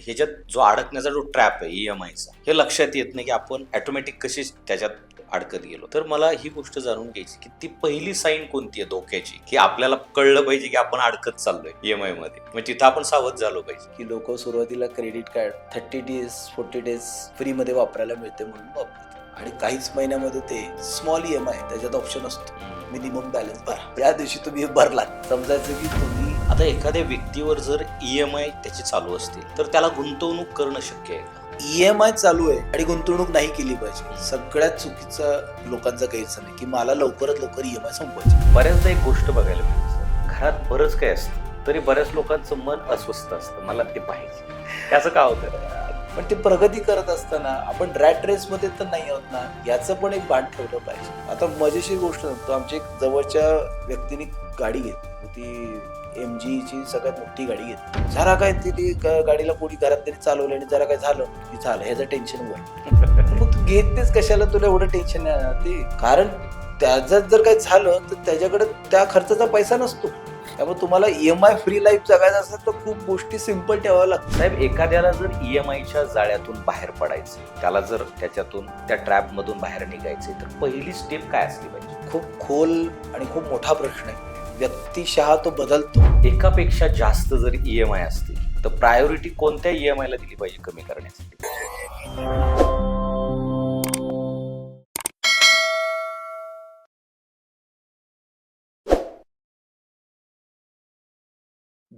ह्याच्यात जो अडकण्याचा जो ट्रॅप आहे EMIचा, हे लक्षात येत नाही की आपण ऑटोमॅटिक कशी त्याच्यात अडकत गेलो. तर मला ही गोष्ट जाणून घ्यायची की ती पहिली साईन कोणती आहे धोक्याची, की आपल्याला कळलं पाहिजे की आपण अडकत चाललोय EMI मध्ये, मग तिथं आपण सावध झालो पाहिजे. की लोक सुरुवातीला credit card 30 days 40 days free मध्ये वापरायला मिळते म्हणून वापरतात आणि काहीच महिन्यामध्ये ते स्मॉल EMI त्याच्यात ऑप्शन असतो मिनिमम बॅलन्स भरा. या दिवशी तुम्ही भरला समजायचं की तुम्ही आता एखाद्या व्यक्तीवर जर EMI त्याची चालू असतील तर त्याला गुंतवणूक करणं शक्य आहे का? EMI चालू आहे आणि गुंतवणूक नाही केली पाहिजे. सगळ्यात चुकीचा लोकांचा गैरसमज की मला लवकरात लवकर EMI संपवायची. बऱ्याचदा एक गोष्ट बघायला मिळते, घरात बरंच काय असतं तरी बऱ्याच लोकांचं मन अस्वस्थ असतं, मला ते पाहिजे. त्याचं का होतं? पण ते प्रगती करत असताना आपण रॅट रेस मध्ये तर नाही आहोत ना, याचं पण एक भान ठेवलं पाहिजे. आता मजेशीर गोष्ट सांगतो, आमच्या एक जवळच्या व्यक्तीने गाडी घेतली, ती MG ची सगळ्यात मोठी गाडी घेतली. जरा काय ती गाडीला कोणी घरात तरी चालवलं आणि जरा काय झालं की झालं ह्याचं टेन्शन वर. मग तू घेतेस कशाला, तुला एवढं टेन्शन नाही ते, कारण त्याच्यात जर काही झालं तर त्याच्याकडे त्या खर्चाचा पैसा नसतो. त्यामुळे तुम्हाला EMI फ्री लाईफ जगायचं असेल तर खूप गोष्टी सिंपल ठेवाव्या लागतात. साहेब, एखाद्याला जर EMIच्या जाळ्यातून बाहेर पडायचं, त्याला जर त्याच्यातून त्या ट्रॅप मधून बाहेर निघायचे, तर पहिली स्टेप काय असली पाहिजे? खूप खोल आणि खूप मोठा प्रश्न आहे. व्यक्तिशः तो बदलतो. एकापेक्षा जास्त जर EMI असतील तर प्रायोरिटी कोणत्या EMI ला दिली पाहिजे कमी करण्यासाठी?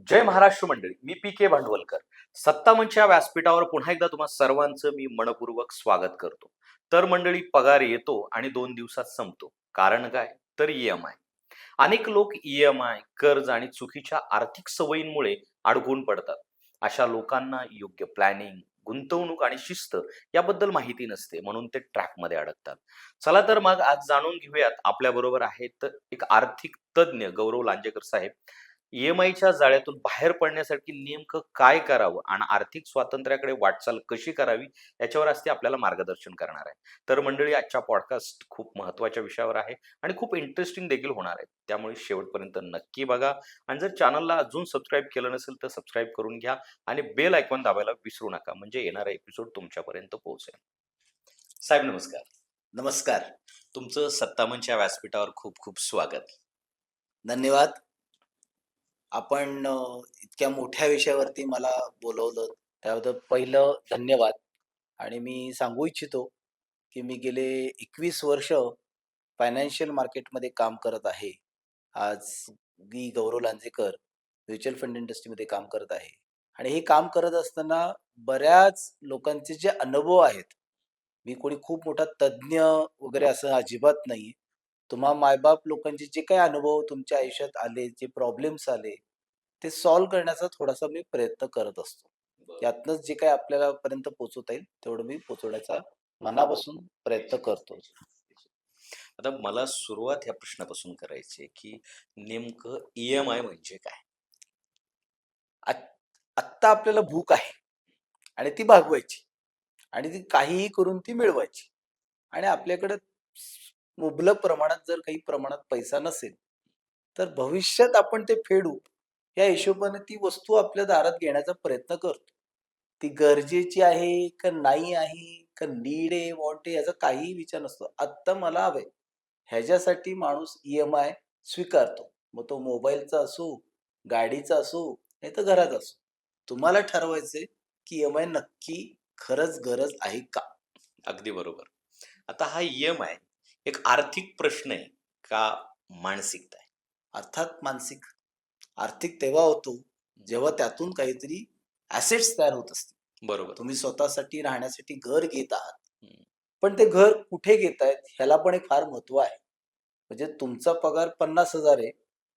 जय महाराष्ट्र मंडळी, मी PK भांडवलकर. सत्तामंच या व्यासपीठावर पुन्हा एकदा तुम्हा सर्वांचं मी मनपूर्वक स्वागत करतो. तर मंडळी, पगार येतो आणि 2 दिवसात संपतो. कारण काय? तर EMI. अनेक लोक EMI, कर्ज आणि चुकीच्या आर्थिक सवयींमुळे अडकून पडतात. अशा लोकांना योग्य प्लॅनिंग, गुंतवणूक आणि शिस्त याबद्दल माहिती नसते, म्हणून ते ट्रॅपमध्ये अडकतात. चला तर मग आज जाणून घेऊयात. आपल्या बरोबर आहेत एक आर्थिक तज्ञ गौरव लांजेकर साहेब. EMIच्या जाळ्यातून बाहेर पडण्यासाठी नेमकं काय करावं आणि आर्थिक स्वातंत्र्याकडे वाटचाल कशी करावी याच्यावर आज ते आपल्याला मार्गदर्शन करणार आहे. तर मंडळी, आजच्या पॉडकास्ट खूप महत्त्वाच्या विषयावर आहे आणि खूप इंटरेस्टिंग देखील होणार आहे. त्यामुळे शेवटपर्यंत नक्की बघा आणि जर चॅनलला अजून सबस्क्राईब केलं नसेल तर सबस्क्राईब करून घ्या आणि बेल आयकॉन दाबायला विसरू नका, म्हणजे येणारा एपिसोड तुमच्यापर्यंत पोहोचेल. साहेब नमस्कार. नमस्कार. तुमचं सत्तामंच व्यासपीठावर खूप खूप स्वागत. धन्यवाद. आपण इतक्या मोठ्या विषयावरती मला बोलवलं त्याबद्दल पहिलं धन्यवाद. आणि मी सांगू इच्छितो की मी गेले 21 वर्ष फायनान्शियल मार्केटमध्ये काम करत आहे. आज मी गौरव लांजेकर म्युच्युअल फंड इंडस्ट्रीमध्ये काम करत आहे आणि हे काम करत असताना बऱ्याच लोकांचे जे अनुभव आहेत, मी कोणी खूप मोठा तज्ञ वगैरे असं अजिबात नाही. तुम्हा मायबाप लोकांचे जे काही अनुभव तुमच्या आयुष्यात आले, जे प्रॉब्लेम्स आले, ते सॉल्व्ह करण्याचा थोडासा मी प्रयत्न करत असतो. यातनंच जे काही आपल्याला पर्यंत पोहोचवता येईल तेवढं मी पोहोचवण्याचा मनापासून प्रयत्न करतो. आता मला सुरुवात ह्या प्रश्नापासून करायची आहे की नेमकं EMI म्हणजे काय? आत्ता आपल्याला भूक आहे आणि ती भागवायची आणि ती काहीही करून ती मिळवायची आणि आपल्याकडे मुबलक प्रमाणात जर काही प्रमाणात पैसा नसेल तर भविष्यात आपण ते फेडू या हिशोबाने ती वस्तू आपल्या दारात घेण्याचा प्रयत्न करतो. ती गरजेची आहे का नाही आहे का नीड आहे वॉन्ट आहे याचा काहीही विचार नसतो. आत्ता मला हवंय ह्याच्यासाठी माणूस EMI स्वीकारतो. मग तो मोबाईलचा असो, गाडीचा असो, नाही तर घराचा असो. तुम्हाला ठरवायचंय की EMI नक्की खरंच गरज आहे का? अगदी बरोबर. आता हा EMI एक आर्थिक प्रश्न आहे का मानसिकता आहे? अर्थात मानसिक. आर्थिक तेव्हा होतो जेव्हा त्यातून काहीतरी ॲसेट्स तयार होत असतील. बरोबर. तुम्ही स्वतःसाठी राहण्यासाठी घर घेत आहात. हं. पण ते घर कुठे घेतायत ह्याला पण एक फार महत्व आहे. म्हणजे तुमचा पगार 50,000 आहे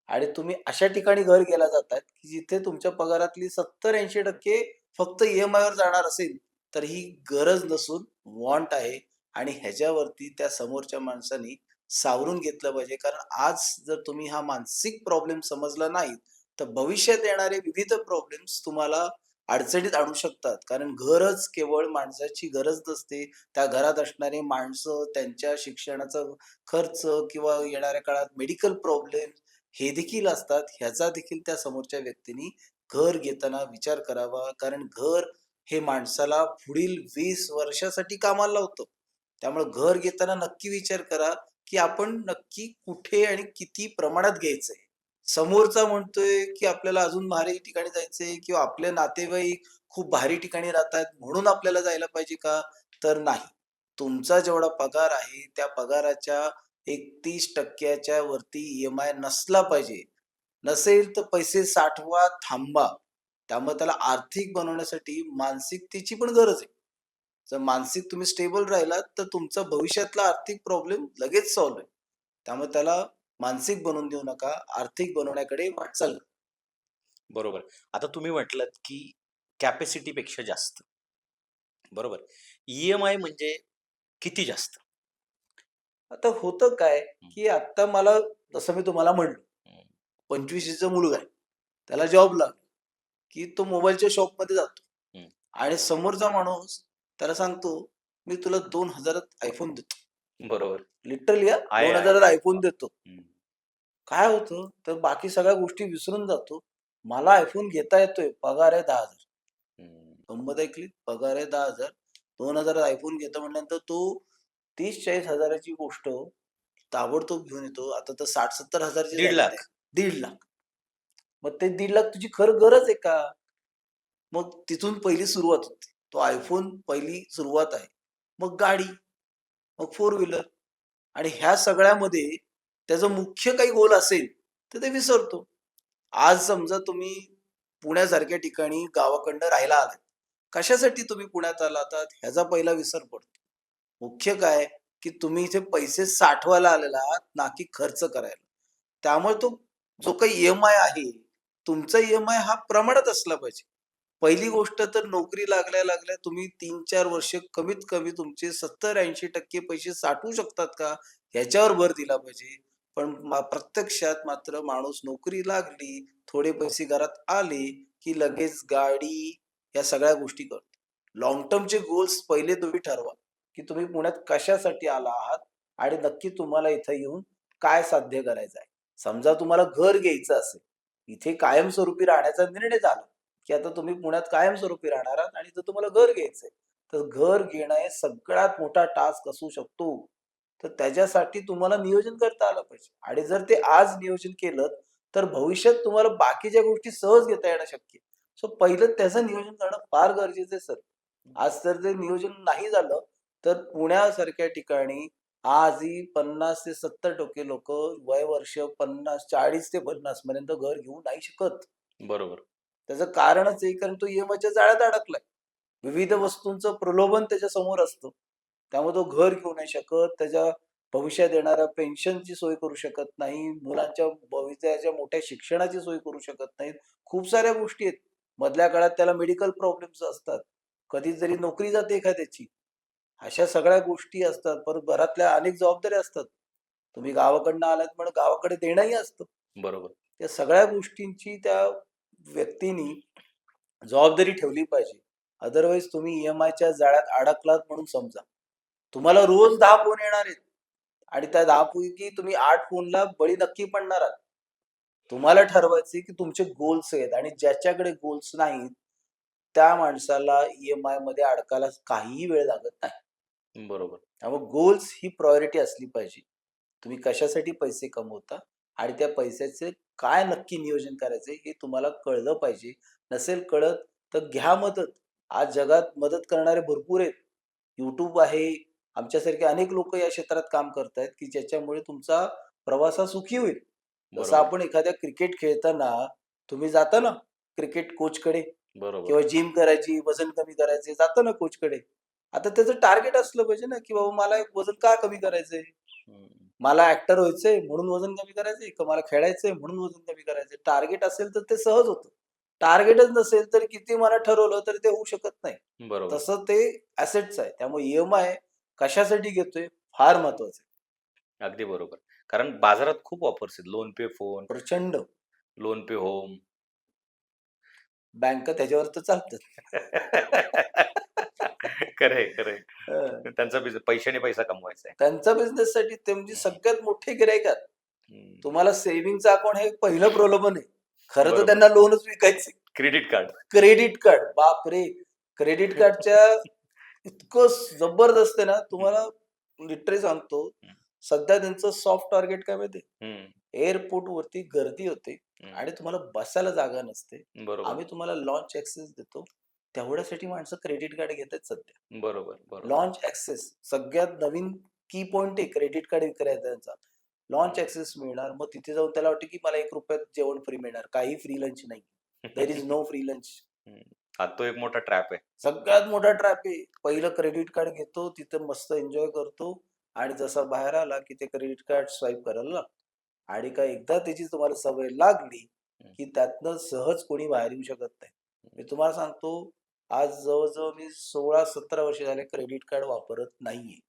आणि तुम्ही अशा ठिकाणी घर घ्यायला जातायत की जिथे तुमच्या पगारातली 70-80% फक्त EMI वर जाणार असेल, तर ही गरज नसून वॉन्ट आहे आणि ह्याच्यावरती त्या समोरच्या माणसाने सावरून घेतलं पाहिजे. कारण आज जर तुम्ही हा मानसिक प्रॉब्लेम समजला नाही, तर भविष्यात येणारे विविध प्रॉब्लेम्स तुम्हाला अडचणीत आणू शकतात. कारण घरच केवळ माणसाची गरज नसते. त्या घरात असणारी माणसं, त्यांच्या शिक्षणाचा खर्च किंवा येणाऱ्या काळात मेडिकल प्रॉब्लेम हे देखील असतात. ह्याचा देखील त्या समोरच्या व्यक्तीने घर घेताना विचार करावा. कारण घर हे माणसाला पुढील 20 वर्षासाठी कामाला लावतं. त्यामुळे घर घेताना नक्की विचार करा, की आपण नक्की कुठे आणि किती प्रमाणात घ्यायचंय. समोरचा म्हणतोय, की आपल्याला अजून भारी ठिकाणी जायचंय किंवा आपले नातेवाईक खूप भारी ठिकाणी राहतायत म्हणून आपल्याला जायला पाहिजे का? तर नाही. तुमचा जेवढा पगार आहे, त्या पगाराच्या 31% वरती ई-एम-आय नसला पाहिजे. नसेल तर पैसे साठवा, थांबा. त्यामुळे त्याला आर्थिक बनवण्यासाठी मानसिकतेची पण गरज आहे. जर मानसिक तुम्ही स्टेबल राहिलात, तर तुमचा भविष्यातला आर्थिक प्रॉब्लेम लगेच सॉल्व्ह होईल. त्यामुळे त्याला मानसिक बनवून देऊ नका, आर्थिक बनवण्याकडे वाटचाल करा. बरोबर. आता तुम्ही म्हटलत की कॅपॅसिटी पेक्षा जास्त. बरोबर. ई-एम-आय म्हणजे किती जास्त? आता होतं काय, हं, की आता मला जसं मी तुम्हाला म्हणलं, हं, 25चा मुलगा आहे. त्याला जॉब लागला, की तो मोबाईलच्या शॉपमध्ये जातो हं. आणि समोरचा माणूस त्याला सांगतो, "मी तुला 2000त iPhone देतो." बरोबर. लिटरली हां, आहे, आहे. 2000त iPhone देतो. हं, काय होतं, तर बाकी सगळ्या गोष्टी विसरून जातो. मला iPhone घेता येतोय, पगार आहे 10,000. हं. गंमत ऐकली, पगार आहे 10,000. 2000 iPhone घेतो म्हटल्यानंतर तो 30-40 हजाराची गोष्ट ताबडतोब घेऊन येतो. आता तर 60-70 हजारची झालेली आहे. 1,50,000 1,50,000. मग ते 1,50,000 तुझी खरं गरज आहे का? मग तिथून पहिली सुरुवात होते. तो iPhone पहिली सुरुवात आहे. मग गाडी, मग फोर व्हीलर आणि ह्या सगळ्यामध्ये त्याचं मुख्य काही गोल असेल, तर ते विसरतो. आज समजा तुम्ही पुण्यासारख्या ठिकाणी गावाकडनं राहायला आलात. कशासाठी तुम्ही पुण्यात आलात ह्याचा पहिला विसर पडतो. मुख्य काय, की तुम्ही इथे पैसे साठवायला आलेला आहात, ना की खर्च करायला. त्यामुळे तो जो काही ई-एम-आय आहे, तुमचा ई-एम-आय हा प्रमाणात असला पाहिजे. पहिली गोष्ट तर नोकरी लागल्या-लागल्या तुम्ही 3-4 वर्ष कमीत कमी तुमचे 70-80% पैसे साठवू शकतात का? ह्याच्यावर भर दिला पाहिजे. पण प्रत्यक्षात मात्र माणूस नोकरी लागली, थोडे पैसे घरात आले, की लगेच गाडी, या सगळ्या गोष्टी करतो. लाँग टर्मचे गोल्स पहिले तुम्ही ठरवा, की तुम्ही पुण्यात कशासाठी आला आहात आणि नक्की तुम्हाला इथं येऊन काय साध्य करायचं आहे. समजा तुम्हाला घर घ्यायचं असेल, इथे कायमस्वरूपी राहण्याचा निर्णय झाला, की आता तुम्ही पुण्यात कायमस्वरूपी राहणार आहात आणि इथं तुम्हाला घर घ्यायचंय. तर घर घेणं हे सगळ्यात मोठा टास्क असू शकतो. तर त्याच्यासाठी तुम्हाला नियोजन करता आलं पाहिजे आणि जर ते आज नियोजन केलं, तर भविष्यात तुम्हाला बाकीच्या गोष्टी सहज घेता येणं शक्य आहे. सो पहिलं त्याचं नियोजन करणं फार गरजेचं आहे सर. आज तर ते नियोजन नाही झालं, तर पुण्यासारख्या ठिकाणी आजही 50 ते 70% लोकं वय वर्ष 50 40 ते 50 पर्यंत घर घेऊ नाही शकत. बरोबर. त्याचं कारणच आहे कारण तो ई-एम-आयच्या जाळ्यात अडकलाय. विविध वस्तूंचं प्रलोभन त्याच्या समोर असतं. त्यामुळे तो घर घेऊ नाही शकत. त्याच्या भविष्यात येणाऱ्या पेन्शनची सोय करू शकत नाही. मुलांच्या भविष्याच्या मोठ्या शिक्षणाची सोय करू शकत नाहीत. खूप साऱ्या गोष्टी आहेत. मधल्या काळात त्याला मेडिकल प्रॉब्लेम्स असतात. कधीतरी नोकरी जाते एखाद्याची. अशा सगळ्या गोष्टी असतात. परत घरातल्या अनेक जबाबदाऱ्या असतात. तुम्ही गावाकडनं आलात म्हणून गावाकडे देणंही असतं. बरोबर. त्या सगळ्या गोष्टींची त्या व्यक्तीनी जबाबदारी ठेवली पाहिजे. अदरवाईज तुम्ही ई-एम-आयच्या जाळ्यात अडकलात म्हणून समजा. तुम्हाला रोज 10 फोन येणार आहेत आणि त्या 10 पैकी तुम्ही 8 फोनला बळी नक्की पडणार आहात. तुम्हाला ठरवायचं की तुमचे गोल्स आहेत आणि ज्याच्याकडे गोल्स नाहीत, त्या माणसाला ई-एम-आयमध्ये अडकायला काहीही वेळ लागत नाही. बरोबर. त्यामुळे गोल्स ही प्रायोरिटी असली पाहिजे. तुम्ही कशासाठी पैसे कमवता आणि त्या पैशाचे काय नक्की नियोजन करायचंय हे तुम्हाला कळलं पाहिजे. नसेल कळत तर घ्या मदत. आज जगात मदत करणारे भरपूर आहेत. YouTube आहे. आमच्यासारखे अनेक लोकं या क्षेत्रात काम करतायत, की ज्याच्यामुळे तुमचा प्रवास हा सुखी होईल. जसं बरोबर. आपण एखाद्या क्रिकेट खेळताना तुम्ही जाता ना क्रिकेट कोचकडे बरोबर. किंवा जिम करायची, वजन कमी करायचे, जाता ना कोचकडे. आता त्याचं टार्गेट असलं पाहिजे ना, की बाबा मला एक वजन का कमी करायचंय? हं. मला ॲक्टर व्हायचंय म्हणून वजन कमी करायचंय का मला खेळायचंय म्हणून वजन कमी करायचंय? टार्गेट असेल तर ते सहज होतं. टार्गेटच नसेल तर किती मला ठरवलं तरी ते होऊ शकत नाही. बरोबर. तसं ते ॲसेट्स आहे. त्यामुळे ई-एम-आय कशासाठी घेतोय फार महत्वाचं आहे. अगदी बरोबर. कारण बाजारात खूप ऑफर्स आहेत. लोन पे फोन, प्रचंड. लोन पे होम. बँका त्याच्यावर तर चालतात. खरंय, खरंय. हं. त्यांचा पैशाने पैसा कमवायचा आहे. त्यांचा बिझनेससाठी ते म्हणजे हं, सगळ्यात मोठे गिराईक आहेत. हं. तुम्हाला सेव्हिंगचं अकाउंट हे पहिलं प्रलोभन आहे. खरं तर बरोबर. त्यांना लोनच विकायचंय. Credit card. Credit card. बापरे! क्रेडिट कार्डच्या इतकं जबरदस्त आहे ना, तुम्हाला लिटरली सांगतो. हं. सध्या त्यांचं सॉफ्ट टार्गेट काय माहिती आहे? हं, एअरपोर्टवरती गर्दी होते हं. आणि तुम्हाला बसायला जागा नसते. बरोबर, आम्ही तुम्हाला लॉन्च ॲक्सेस देतो. तेवढ्यासाठी माणसं क्रेडिट कार्ड घेत आहेत सध्या. बरोबर, बरोबर. लॉन्च ॲक्सेस सगळ्यात नवीन की पॉइंट आहे क्रेडिट कार्ड विक्रेत्यांचा. लॉन्च हं. ॲक्सेस मिळणार. मग तिथे जाऊन त्याला वाटतं, की मला ₹1 जेवण फ्री मिळणार. काही फ्री लंच नाही. There is no free lunch. हं. हा तो एक मोठा ट्रॅप आहे. सगळ्यात मोठा ट्रॅप आहे. पहिलं क्रेडिट कार्ड घेतो, तिथं मस्त एन्जॉय करतो आणि जसा बाहेर आला, की ते क्रेडिट कार्ड स्वाईप करायला लागतो. आणि का एकदा त्याची तुम्हाला सवय लागली, हं, की त्यातनं सहज कोणी बाहेर येऊ शकत नाही. मी तुम्हाला सांगतो, आज जवळ-जवळ मी 16-17 वर्ष झाले क्रेडिट कार्ड वापरत नाहीये.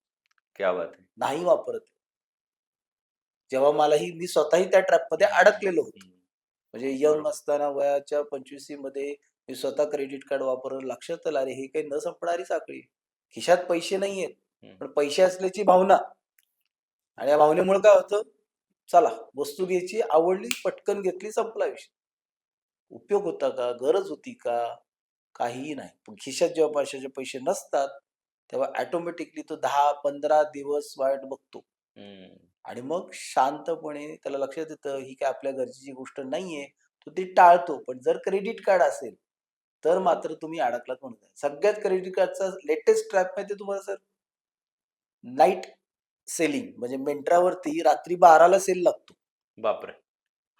क्या बात है! नाही वापरत. जेव्हा मी स्वतःही त्या ट्रॅपमध्ये हं, अडकलेलो होतो. हं. म्हणजे यंग बरोबर. असताना वयाच्या 25मध्ये मी स्वतः क्रेडिट कार्ड वापरून लक्षात आलं, अरे, ही काही न संपणारी साखळी आहे. खिशात पैसे नाहीयेत, हं, पण पैसे असल्याची भावना आणि या भावनेमुळे काय होतं, चला वस्तू घ्यायची, आवडली, पटकन घेतली, संपला विषय. उपयोग होता का? गरज होती का? काहीही नाही. पण खिशात जेव्हा पैशाचे पैसे नसतात, तेव्हा ऑटोमॅटिकली तो 10-15 दिवस वाट बघतो. हं. आणि मग शांतपणे त्याला लक्षात येतं, ही काही आपल्या गरजेची गोष्ट नाहीये. तो ती टाळतो. पण जर क्रेडिट कार्ड असेल, तर मात्र तुम्ही अडकलात म्हणून आहे. सगळ्यात क्रेडिट कार्डचा लेटेस्ट ट्रॅप माहिती आहे तुम्हाला सर? नाईट सेलिंग म्हणजे Myntraवरती रात्री 12ला सेल लागतो. बापरे!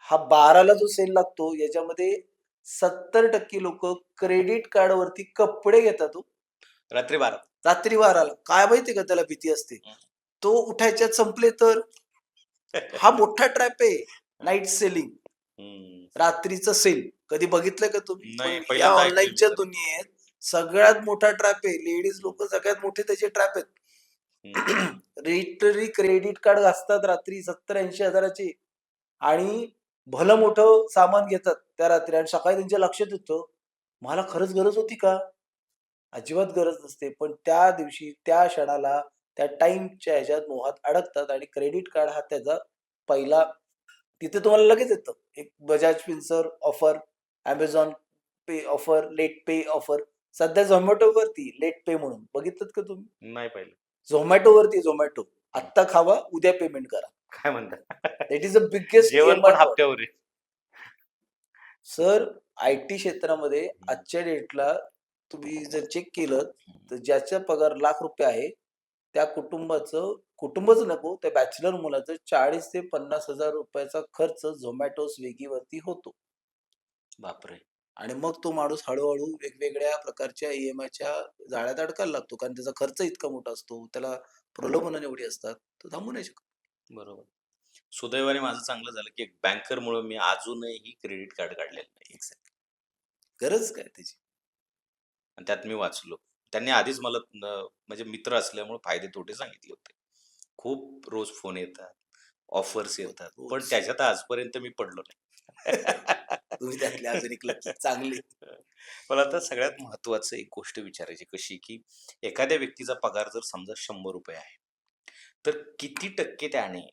हा 12ला जो सेल लागतो, याच्यामध्ये 70% लोकं क्रेडिट कार्डवरती कपडे घेतात हो. रात्री 12. रात्री 12ला. काय माहिती का त्याला भीती असते? हं. तो उठायच्यात संपले तर? हा मोठा ट्रॅप आहे. Night selling. हं. रात्रीचं सेल. कधी बघितलंय का तुम्ही? नाही पण या पहिल्यांदा ऐकतोय मी ऑनलाईनच्या तर. दुनियेत सगळ्यात मोठा ट्रॅप आहे. लेडीज लोकं सगळ्यात मोठे त्याचे ट्रॅप आहेत. हं. लिटरली क्रेडिट कार्ड घासतात रात्री 70-80 हजाराचे आणि भलं मोठं सामान घेतात त्या रात्री आणि सकाळी त्यांच्या लक्षात येतं, मला खरंच गरज होती का? अजिबात गरज नसते. पण त्या दिवशी, त्या क्षणाला, त्या टाईमच्या ह्याच्यात मोहात अडकतात आणि क्रेडिट कार्ड हा त्याचा पहिला तिथे तुम्हाला लगेच येतं. एक बजाज फिन्सर्व ऑफर, Amazon पे ऑफर, लेट पे ऑफर. सध्या Zomatoवरती लेट पे म्हणून बघितलत का तुम्ही? नाही पाहिलं. Zomatoवरती Zomato. हं. आत्ता खावा, उद्या पेमेंट करा. काय म्हणता? दॅट इज द बिगेस्ट जेवण ई-एम-आय पण फ्रॉड. हप्त्यावर आहे. सर, आय-टी क्षेत्रामध्ये हं, आजच्या डेटला तुम्ही जर चेक केलं, हं, तर ज्याचा पगार ₹1,00,000 आहे, त्या कुटुंबच नको, त्या बॅचलर मुलाचं 40,000 ते ₹50,000 चा खर्च Zomato, Swiggyवरती होतो. बापरे! आणि मग तो माणूस हळू-हळू वेगवेगळ्या प्रकारच्या ई-एम-आयच्या जाळ्यात अडकायला लागतो. कारण त्याचा खर्च इतका मोठा असतो. त्याला प्रलोभनं एवढी असतात, तो थांबू नाही शकत. बरोबर. सुदैवाने माझं चांगलं झालं, की एक बँकरमुळं मी अजूनही क्रेडिट कार्ड काढलेलं नाही. एक्झॅक्टली. गरज काय त्याची? आणि त्यात मी वाचलो. त्यांनी आधीच मला म्हणजे मित्र असल्यामुळे फायदे-तोटे सांगितले होते. खूप रोज फोन येतात, ऑफर्स येतात. पण रोज त्याच्यात आजपर्यंत मी पडलो नाही. तुम्ही त्यातले अजून एक लकी चांगले. मला आता सगळ्यात महत्त्वाचं एक गोष्ट विचारायची कशी, की एखाद्या व्यक्तीचा पगार जर समजा ₹100 आहे, तर किती टक्के त्याने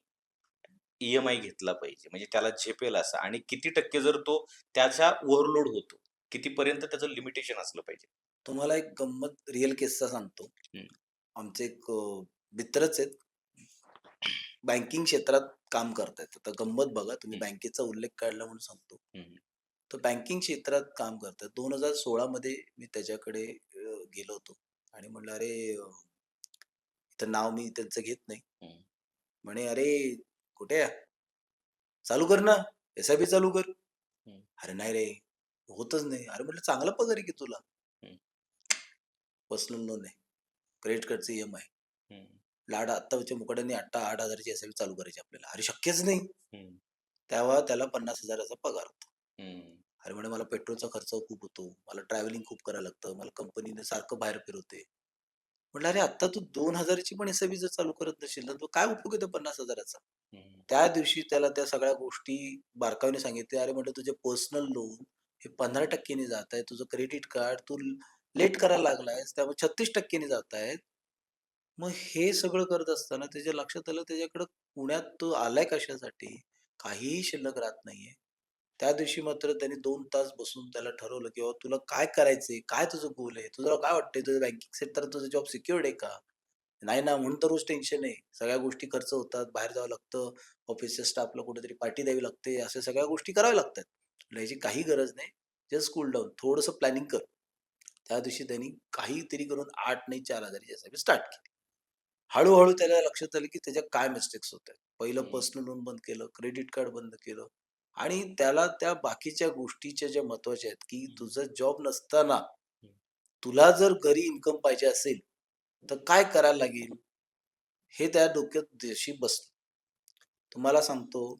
ई-एम-आय घेतला पाहिजे? म्हणजे त्याला झेपेल असा आणि किती टक्के जर तो त्याचा ओव्हरलोड होतो, कितीपर्यंत त्याचं लिमिटेशन असलं पाहिजे? तुम्हाला एक गंमत रिअल केसचा सांगतो. हं, आमचे एक मित्रच आहेत. बँकिंग क्षेत्रात काम करतायत. आता गंमत बघा, तुम्ही हं, बँकेचा उल्लेख काढला म्हणून सांगतो. हं, तर बँकिंग क्षेत्रात काम करतात. 2016 मध्ये मी त्याच्याकडे गेलो होतो आणि म्हणलं, "अरे, इथं नाव मी त्यांचं घेत नाही." हं, म्हणे, "अरे, कुठे आहे? चालू कर ना. एस-आय-पी चालू कर." हं, "अरे नाही रे, होतच नाही." अरे म्हटलं, "चांगला पगार आहे की तुला." हं, पर्सनल लोन आहे. क्रेडिट कार्डचं ई-एम-आय. हं, आत्ताच्या मुकाट्याने 8,000 ची एस-आय-पी चालू करायची आपल्याला. अरे शक्यच नाही. हं, तेव्हा त्याला 50,000 चा पगार होता. हं, अरे म्हणे, "मला पेट्रोलचा खर्च खूप होतो. मला ट्रॅव्हलिंग खूप करायला लागतं. मला कंपनीने सारखं बाहेर फिरवते." म्हटलं, "अरे आत्ता तू 2,000 ची पण एस-आय-पी जर चालू करत नसेल, तर काय उपयोग आहे त्या 50,000 चा?" हं, त्या दिवशी त्याला त्या सगळ्या गोष्टी बारकाईने सांगितल्या. "अरे," म्हटलं, "तुझे पर्सनल लोन हे 15% ने जात आहे. तुझं क्रेडिट कार्ड तू लेट करायला लागलायस, त्यामुळे 36% ने जात आहेत." मग हे सगळं करत असताना त्याच्या लक्षात आलं त्याच्याकडं पुण्यात तो आलाय कशासाठी? काहीही शिल्लक राहत नाहीये. त्या दिवशी मात्र त्यांनी 2 तास बसून त्याला ठरवलं, की बाबा तुला काय करायचंय? काय तुझं गोल आहे? तुला काय वाटतंय? तुझं बँकिंग सेक्टर तुझा जॉब सिक्युअर्ड आहे का? नाही ना, म्हणून तर रोज टेन्शन आहे. सगळ्या गोष्टी खर्च होतात, बाहेर जावं लागतं, ऑफिसच्या स्टाफला कुठेतरी पार्टी द्यावी लागते, अशा सगळ्या गोष्टी कराव्या लागतात. म्हटलं ह्याची काही गरज नाही. Just cool down. थोडंसं प्लॅनिंग कर. त्या दिवशी त्यांनी काहीतरी करून 8 नाही 4,000 ची एस-आय-पी स्टार्ट केली. हळू त्याला लक्षात आलं, की त्याच्या काय मिस्टेक्स होतायत. पहिलं हम्म. पर्सनल लोन बंद केलं, क्रेडिट कार्ड बंद केलं आणि त्याला त्या बाकीच्या गोष्टीच्या ज्या महत्त्वाच्या आहेत, की तुझा जॉब नसताना तुला जर घरी इन्कम पाहिजे असेल, तर काय करायला लागेल? हे त्या डोक्यात दिवशी बसलं. तुम्हाला सांगतो,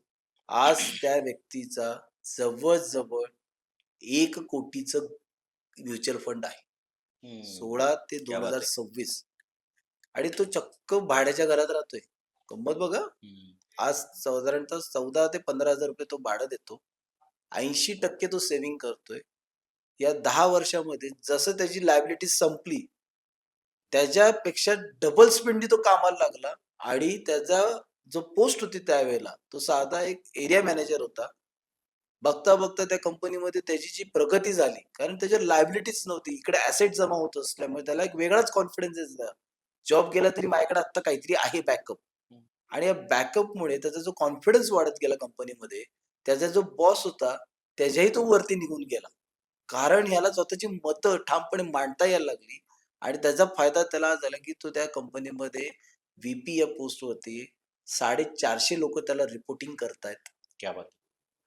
आज त्या व्यक्तीचा जवळ-जवळ 1,00,00,000चं म्युच्युअल फंड आहे. हम्म. 16 ते क्या बात आहे. 2026 आणि तो चक्क भाड्याच्या घरात राहतोय. गंमत बघा. हम्म. आज साधारणतः 14 ते 15,000 रुपये तो भाडं देतो. 80% तो सेव्हिंग करतोय. या 10 वर्षामध्ये जसं त्याची लायबिलिटी संपली, त्याच्यापेक्षा डबल स्पीडनी तो कामाला लागला आणि त्याचा जो पोस्ट होती त्यावेळेला, तो साधा एक एरिया मॅनेजर होता. बघता-बघता त्या कंपनीमध्ये त्याची जी प्रगती झाली, कारण त्याच्यावर लायबिलिटीच नव्हती. इकडे ॲसेट जमा होत असल्यामुळे त्याला एक वेगळाच कॉन्फिडन्स यायचा. जॉब गेला तरी माझ्याकडे आत्ता काहीतरी आहे बॅकअप. आणि या बॅकअपमुळे त्याचा जो कॉन्फिडन्स वाढत गेला कंपनीमध्ये, त्याचा जो बॉस होता, त्याच्याही तो वरती निघून गेला. कारण ह्याला स्वतःची मतं ठामपणे मांडता यायला लागली आणि त्याचा फायदा त्याला हा झाला, की तो त्या कंपनीमध्ये व्ही-पी या पोस्टवरती 450 लोकं त्याला रिपोर्टिंग करतायत. क्या बात.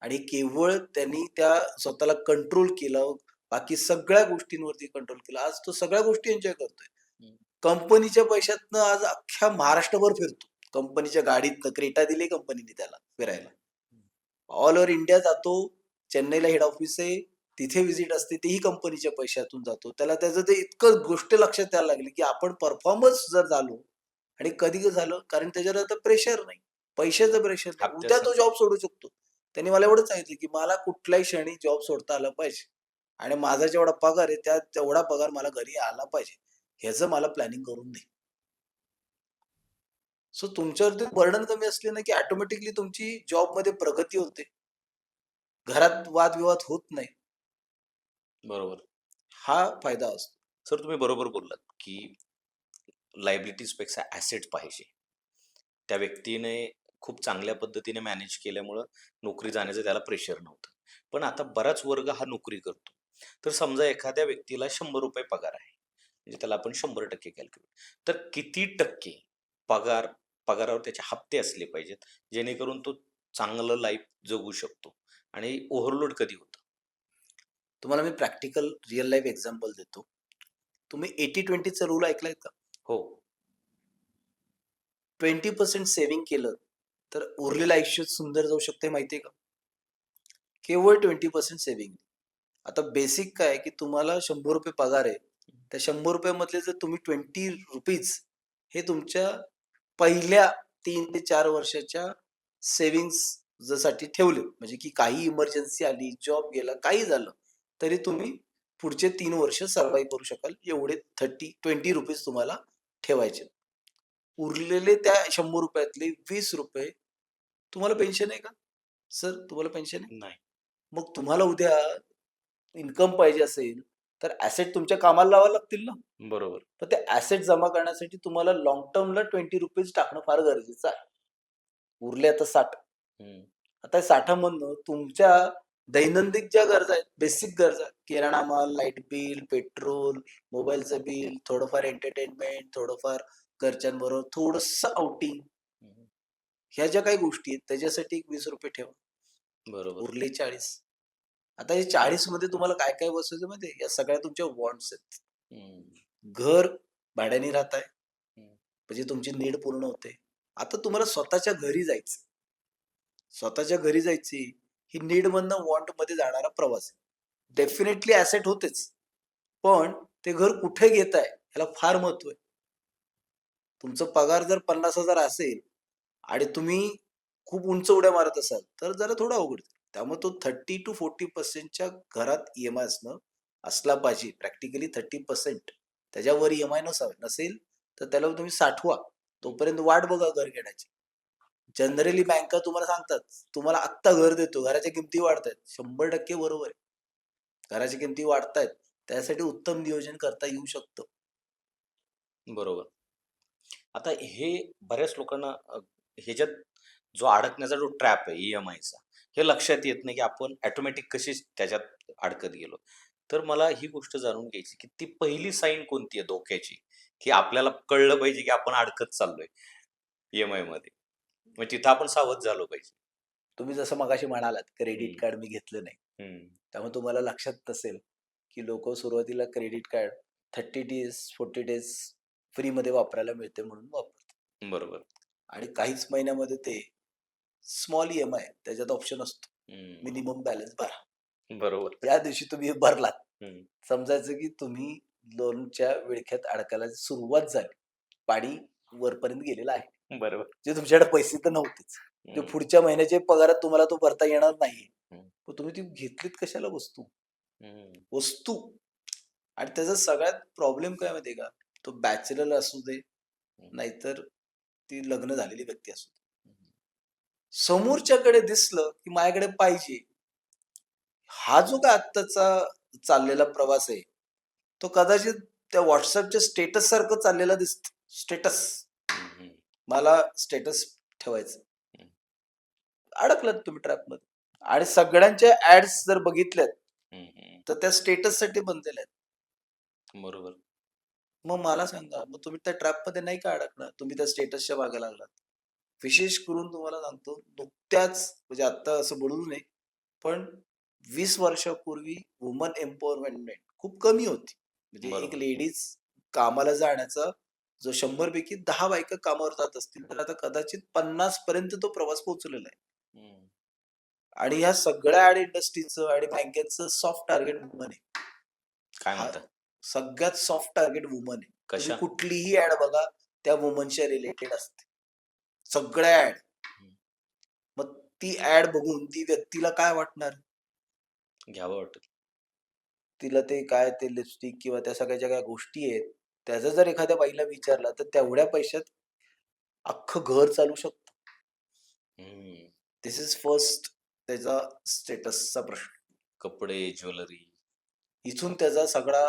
आणि केवळ त्यांनी त्या स्वतःला कंट्रोल केलं. बाकी सगळ्या गोष्टींवरती कंट्रोल केला. आज तो सगळ्या गोष्टी एन्जॉय करतोय. हम्म. कंपनीच्या पैशातनं आज अख्ख्या महाराष्ट्रभर फिरतो. कंपनीच्या गाडीतनं क्रेटा दिली कंपनीने त्याला फिरायला. ऑल ओव्हर इंडिया जातो. चेन्नईला हेड ऑफिस आहे. तिथे व्हिजिट असते. तेही कंपनीच्या पैशातून जातो. त्याला त्याचं ते इतकं गोष्ट लक्षात यायला लागली, की आपण परफॉर्मन्स जर झालो आणि कधी झालं कारण त्याच्यावर आता प्रेशर नाही. पैशाचं प्रेशर नाही. उद्या हप्त्याचं. तो जॉब सोडू शकतो. त्यांनी मला एवढंच सांगितलं, की मला कुठल्याही क्षणी जॉब सोडता आला पाहिजे आणि माझा जेवढा पगार आहे, तेवढा पगार मला घरी आला पाहिजे. ह्याचं मला प्लॅनिंग करून दे. सो तुमच्यावरती बर्डन कमी असले ना, की ऑटोमॅटिकली तुमची जॉबमध्ये प्रगती होते. घरात वादविवाद होत नाही. बरोबर. हा फायदा असतो. सर तुम्ही बरोबर बोललात, की लायबिलिटीज पेक्षा ॲसेट पाहिजे. त्या व्यक्तीने खूप चांगल्या पद्धतीने मॅनेज केल्यामुळं नोकरी जाण्याचं त्याला प्रेशर नव्हतं. पण आता बराच वर्ग हा नोकरी करतो. तर समजा एखाद्या व्यक्तीला ₹100 पगार आहे. म्हणजे त्याला आपण 100% कॅल्क्युलेट. तर किती टक्के पगार पगारावर त्याचे हप्ते असले पाहिजेत, जेणेकरून तो चांगलं लाईफ जगू शकतो आणि ओव्हरलोड कधी होतं? तुम्हाला मी प्रॅक्टिकल रिअल लाईफ एक्झाम्पल देतो. तुम्ही 80-20 चा रूल ऐकलाय का? हो. 20% सेव्हिंग केलं, तर उरलेलं आयुष्य सुंदर जाऊ शकते माहिती का? केवळ 20% सेव्हिंग. आता बेसिक काय आहे, की तुम्हाला ₹100 पगार आहे. त्या ₹100 मधले जर तुम्ही ₹20 हे तुमच्या पहिल्या 3 ते 4 वर्षाच्या सेव्हिंग्ज साठी ठेवले. म्हणजे की काही इमर्जन्सी आली, जॉब गेला, काही झालं, तरी तुम्ही पुढचे 3 वर्ष सर्व्हायव्ह करू शकाल. एवढे ₹20 तुम्हाला ठेवायचे. उरलेले त्या ₹100तले ₹20 तुम्हाला पेन्शन आहे का? सर तुम्हाला पेन्शन आहे? नाही. मग तुम्हाला उद्या इन्कम पाहिजे असेल, तर ॲसेट तुमच्या कामाला लावावे लागतील ना. बरोबर. तर ते ॲसेट जमा करण्यासाठी तुम्हाला लाँग टर्मला ₹20 टाकणं फार गरजेचं आहे. उरले आता 60. हं. आता 60 मधनं तुमच्या दैनंदिन ज्या गरजा आहेत, बेसिक गरजा, किराणा माल, लाईट बिल, पेट्रोल, मोबाईलचं बिल, थोडंफार एंटरटेनमेंट, थोडंफार घरच्यांबरोबर थोडंसं आउटिंग, हं. ह्या ज्या काही गोष्टी आहेत त्याच्यासाठी एक ₹20 ठेवा. बरोबर. उरले 40. आता हे 40 मध्ये तुम्हाला काय-काय बसवायचं माहिती आहे? या सगळ्या तुमच्या वॉन्ट्स आहेत. हं. घर भाड्याने राहताय, हं. म्हणजे तुमची नीड पूर्ण होते. आता तुम्हाला स्वतःच्या घरी जायचं. स्वतःच्या घरी जायची ही नीडमधनं वॉन्टमध्ये जाणारा प्रवास आहे. डेफिनेटली ॲसेट होतेच. पण ते घर कुठे घेताय ह्याला फार महत्व आहे. तुमचा पगार जर 50,000 असेल आणि तुम्ही खूप उंच उड्या मारत असाल, तर जरा थोडं अवघड आहे. त्यामुळे तो 30% to 40% च्या घरात ई-एम-आय असला पाहिजे. प्रॅक्टिकली 30%. त्याच्यावर ई-एम-आय नसावे. नसेल तर त्याला तुम्ही साठवा. हं. तोपर्यंत वाट बघा घर घेण्याची. जनरली बँका तुम्हाला सांगतात, तुम्हाला आत्ता घर देतो, घराच्या किमती वाढतायत. 100% बरोबर आहे. घराच्या किमती वाढतायत. त्यासाठी उत्तम नियोजन करता येऊ शकतं. बरोबर. आता हे बऱ्याच लोकांना ह्याच्यात जो अडकण्याचा जो ट्रॅप आहे ई-एम-आयचा, हे लक्षात येत नाही, की आपण ऑटोमॅटिक कशी त्याच्यात अडकत गेलो. तर मला ही गोष्ट जाणून घ्यायची, की ती पहिली साईन कोणती आहे धोक्याची? की आपल्याला कळलं पाहिजे, की आपण अडकत चाललोय ई-एम-आयमध्ये. मग तिथं आपण सावध झालो पाहिजे. तुम्ही जसं मगाशी म्हणालात, क्रेडिट हं, कार्ड मी घेतलं नाही. हं. त्यामुळे तुम्हाला लक्षात नसेल, की लोकं सुरुवातीला क्रेडिट कार्ड 30 डेज, 40 डेज फ्रीमध्ये वापरायला मिळते म्हणून वापरतात. बरोबर. आणि काहीच महिन्यामध्ये ते स्मॉल ई-एम-आय त्याच्यात ऑप्शन असतो. हं. मिनिमम बॅलन्स भरा. बरोबर. ज्या दिवशी तुम्ही भरलात, हं. समजायचं की तुम्ही लोनच्या विळख्यात अडकायला सुरुवात झाली. पाणी वरपर्यंत गेलेलं आहे. बरोबर. जे तुमच्याकडे पैसे तर नव्हतेच. ते हं, पुढच्या महिन्याच्या पगारात तुम्हाला तो भरता येणार नाहीये. हं, मग तुम्ही ती घेतलीत कशाला वस्तू? हं, वस्तू आणि त्याचा सगळ्यात प्रॉब्लेम काय माहितीये का? तो बॅचलर असू दे, हं, नाहीतर ती लग्न झालेली व्यक्ती असू दे. हं. समोरच्याकडे दिसलं, की माझ्याकडे पाहिजे. हा जो काय आत्ताचा चाललेला प्रवास आहे, तो कदाचित त्या WhatsAppच्या स्टेटस सारखं चाललेला दिसतं. स्टेटस. हं, हं, मला स्टेटस ठेवायचं. हं, अडकलात तुम्ही ट्रॅपमध्ये. आणि सगळ्यांच्या ॲड्स जर बघितल्यात, हं, हं. तर त्या स्टेटससाठी बनलेल्या आहेत. बरोबर. मग मला सांगा, मग तुम्ही त्या ट्रॅपमध्ये नाही का अडकणार? तुम्ही त्या स्टेटसच्या मागे लागलात. विशेष करून तुम्हाला सांगतो, नुकत्याच म्हणजे आत्ता असं बोलू नये, पण 20 वर्षापूर्वी वुमन एम्पॉवरमेंट खूप कमी होती. म्हणजे एक बरोबर. लेडीज कामाला जाण्याचा जो 100 पैकी 10 बायका कामावर जात असतील, तर आता कदाचित 50 पर्यंत तो प्रवास पोहोचलेला आहे. हं. आणि ह्या सगळ्या ॲड इंडस्ट्रीचं आणि बँकेचं सॉफ्ट टार्गेट वुमन आहे. काय हा म्हणता? सगळ्यात सॉफ्ट टार्गेट वुमन आहे. तुम्ही कशा? कुठलीही ॲड बघा, त्या वुमनच्या रिलेटेड असते. सगळ्या ॲड. हं. मग ती ॲड बघून ती व्यक्तीला काय वाटणार? घ्यावं वाटतं. तिला ते काय ते लिपस्टिक किंवा त्या सगळ्या ज्या काही गोष्टी आहेत, त्याचा जर एखाद्या बाईला विचारला, तर तेवढ्या पैशात अख्खं घर चालू शकतं. हं. धिस इज फर्स्ट त्याचा स्टेटसचा प्रश्न. कपडे, ज्वेलरी. इथून त्याचा सगळा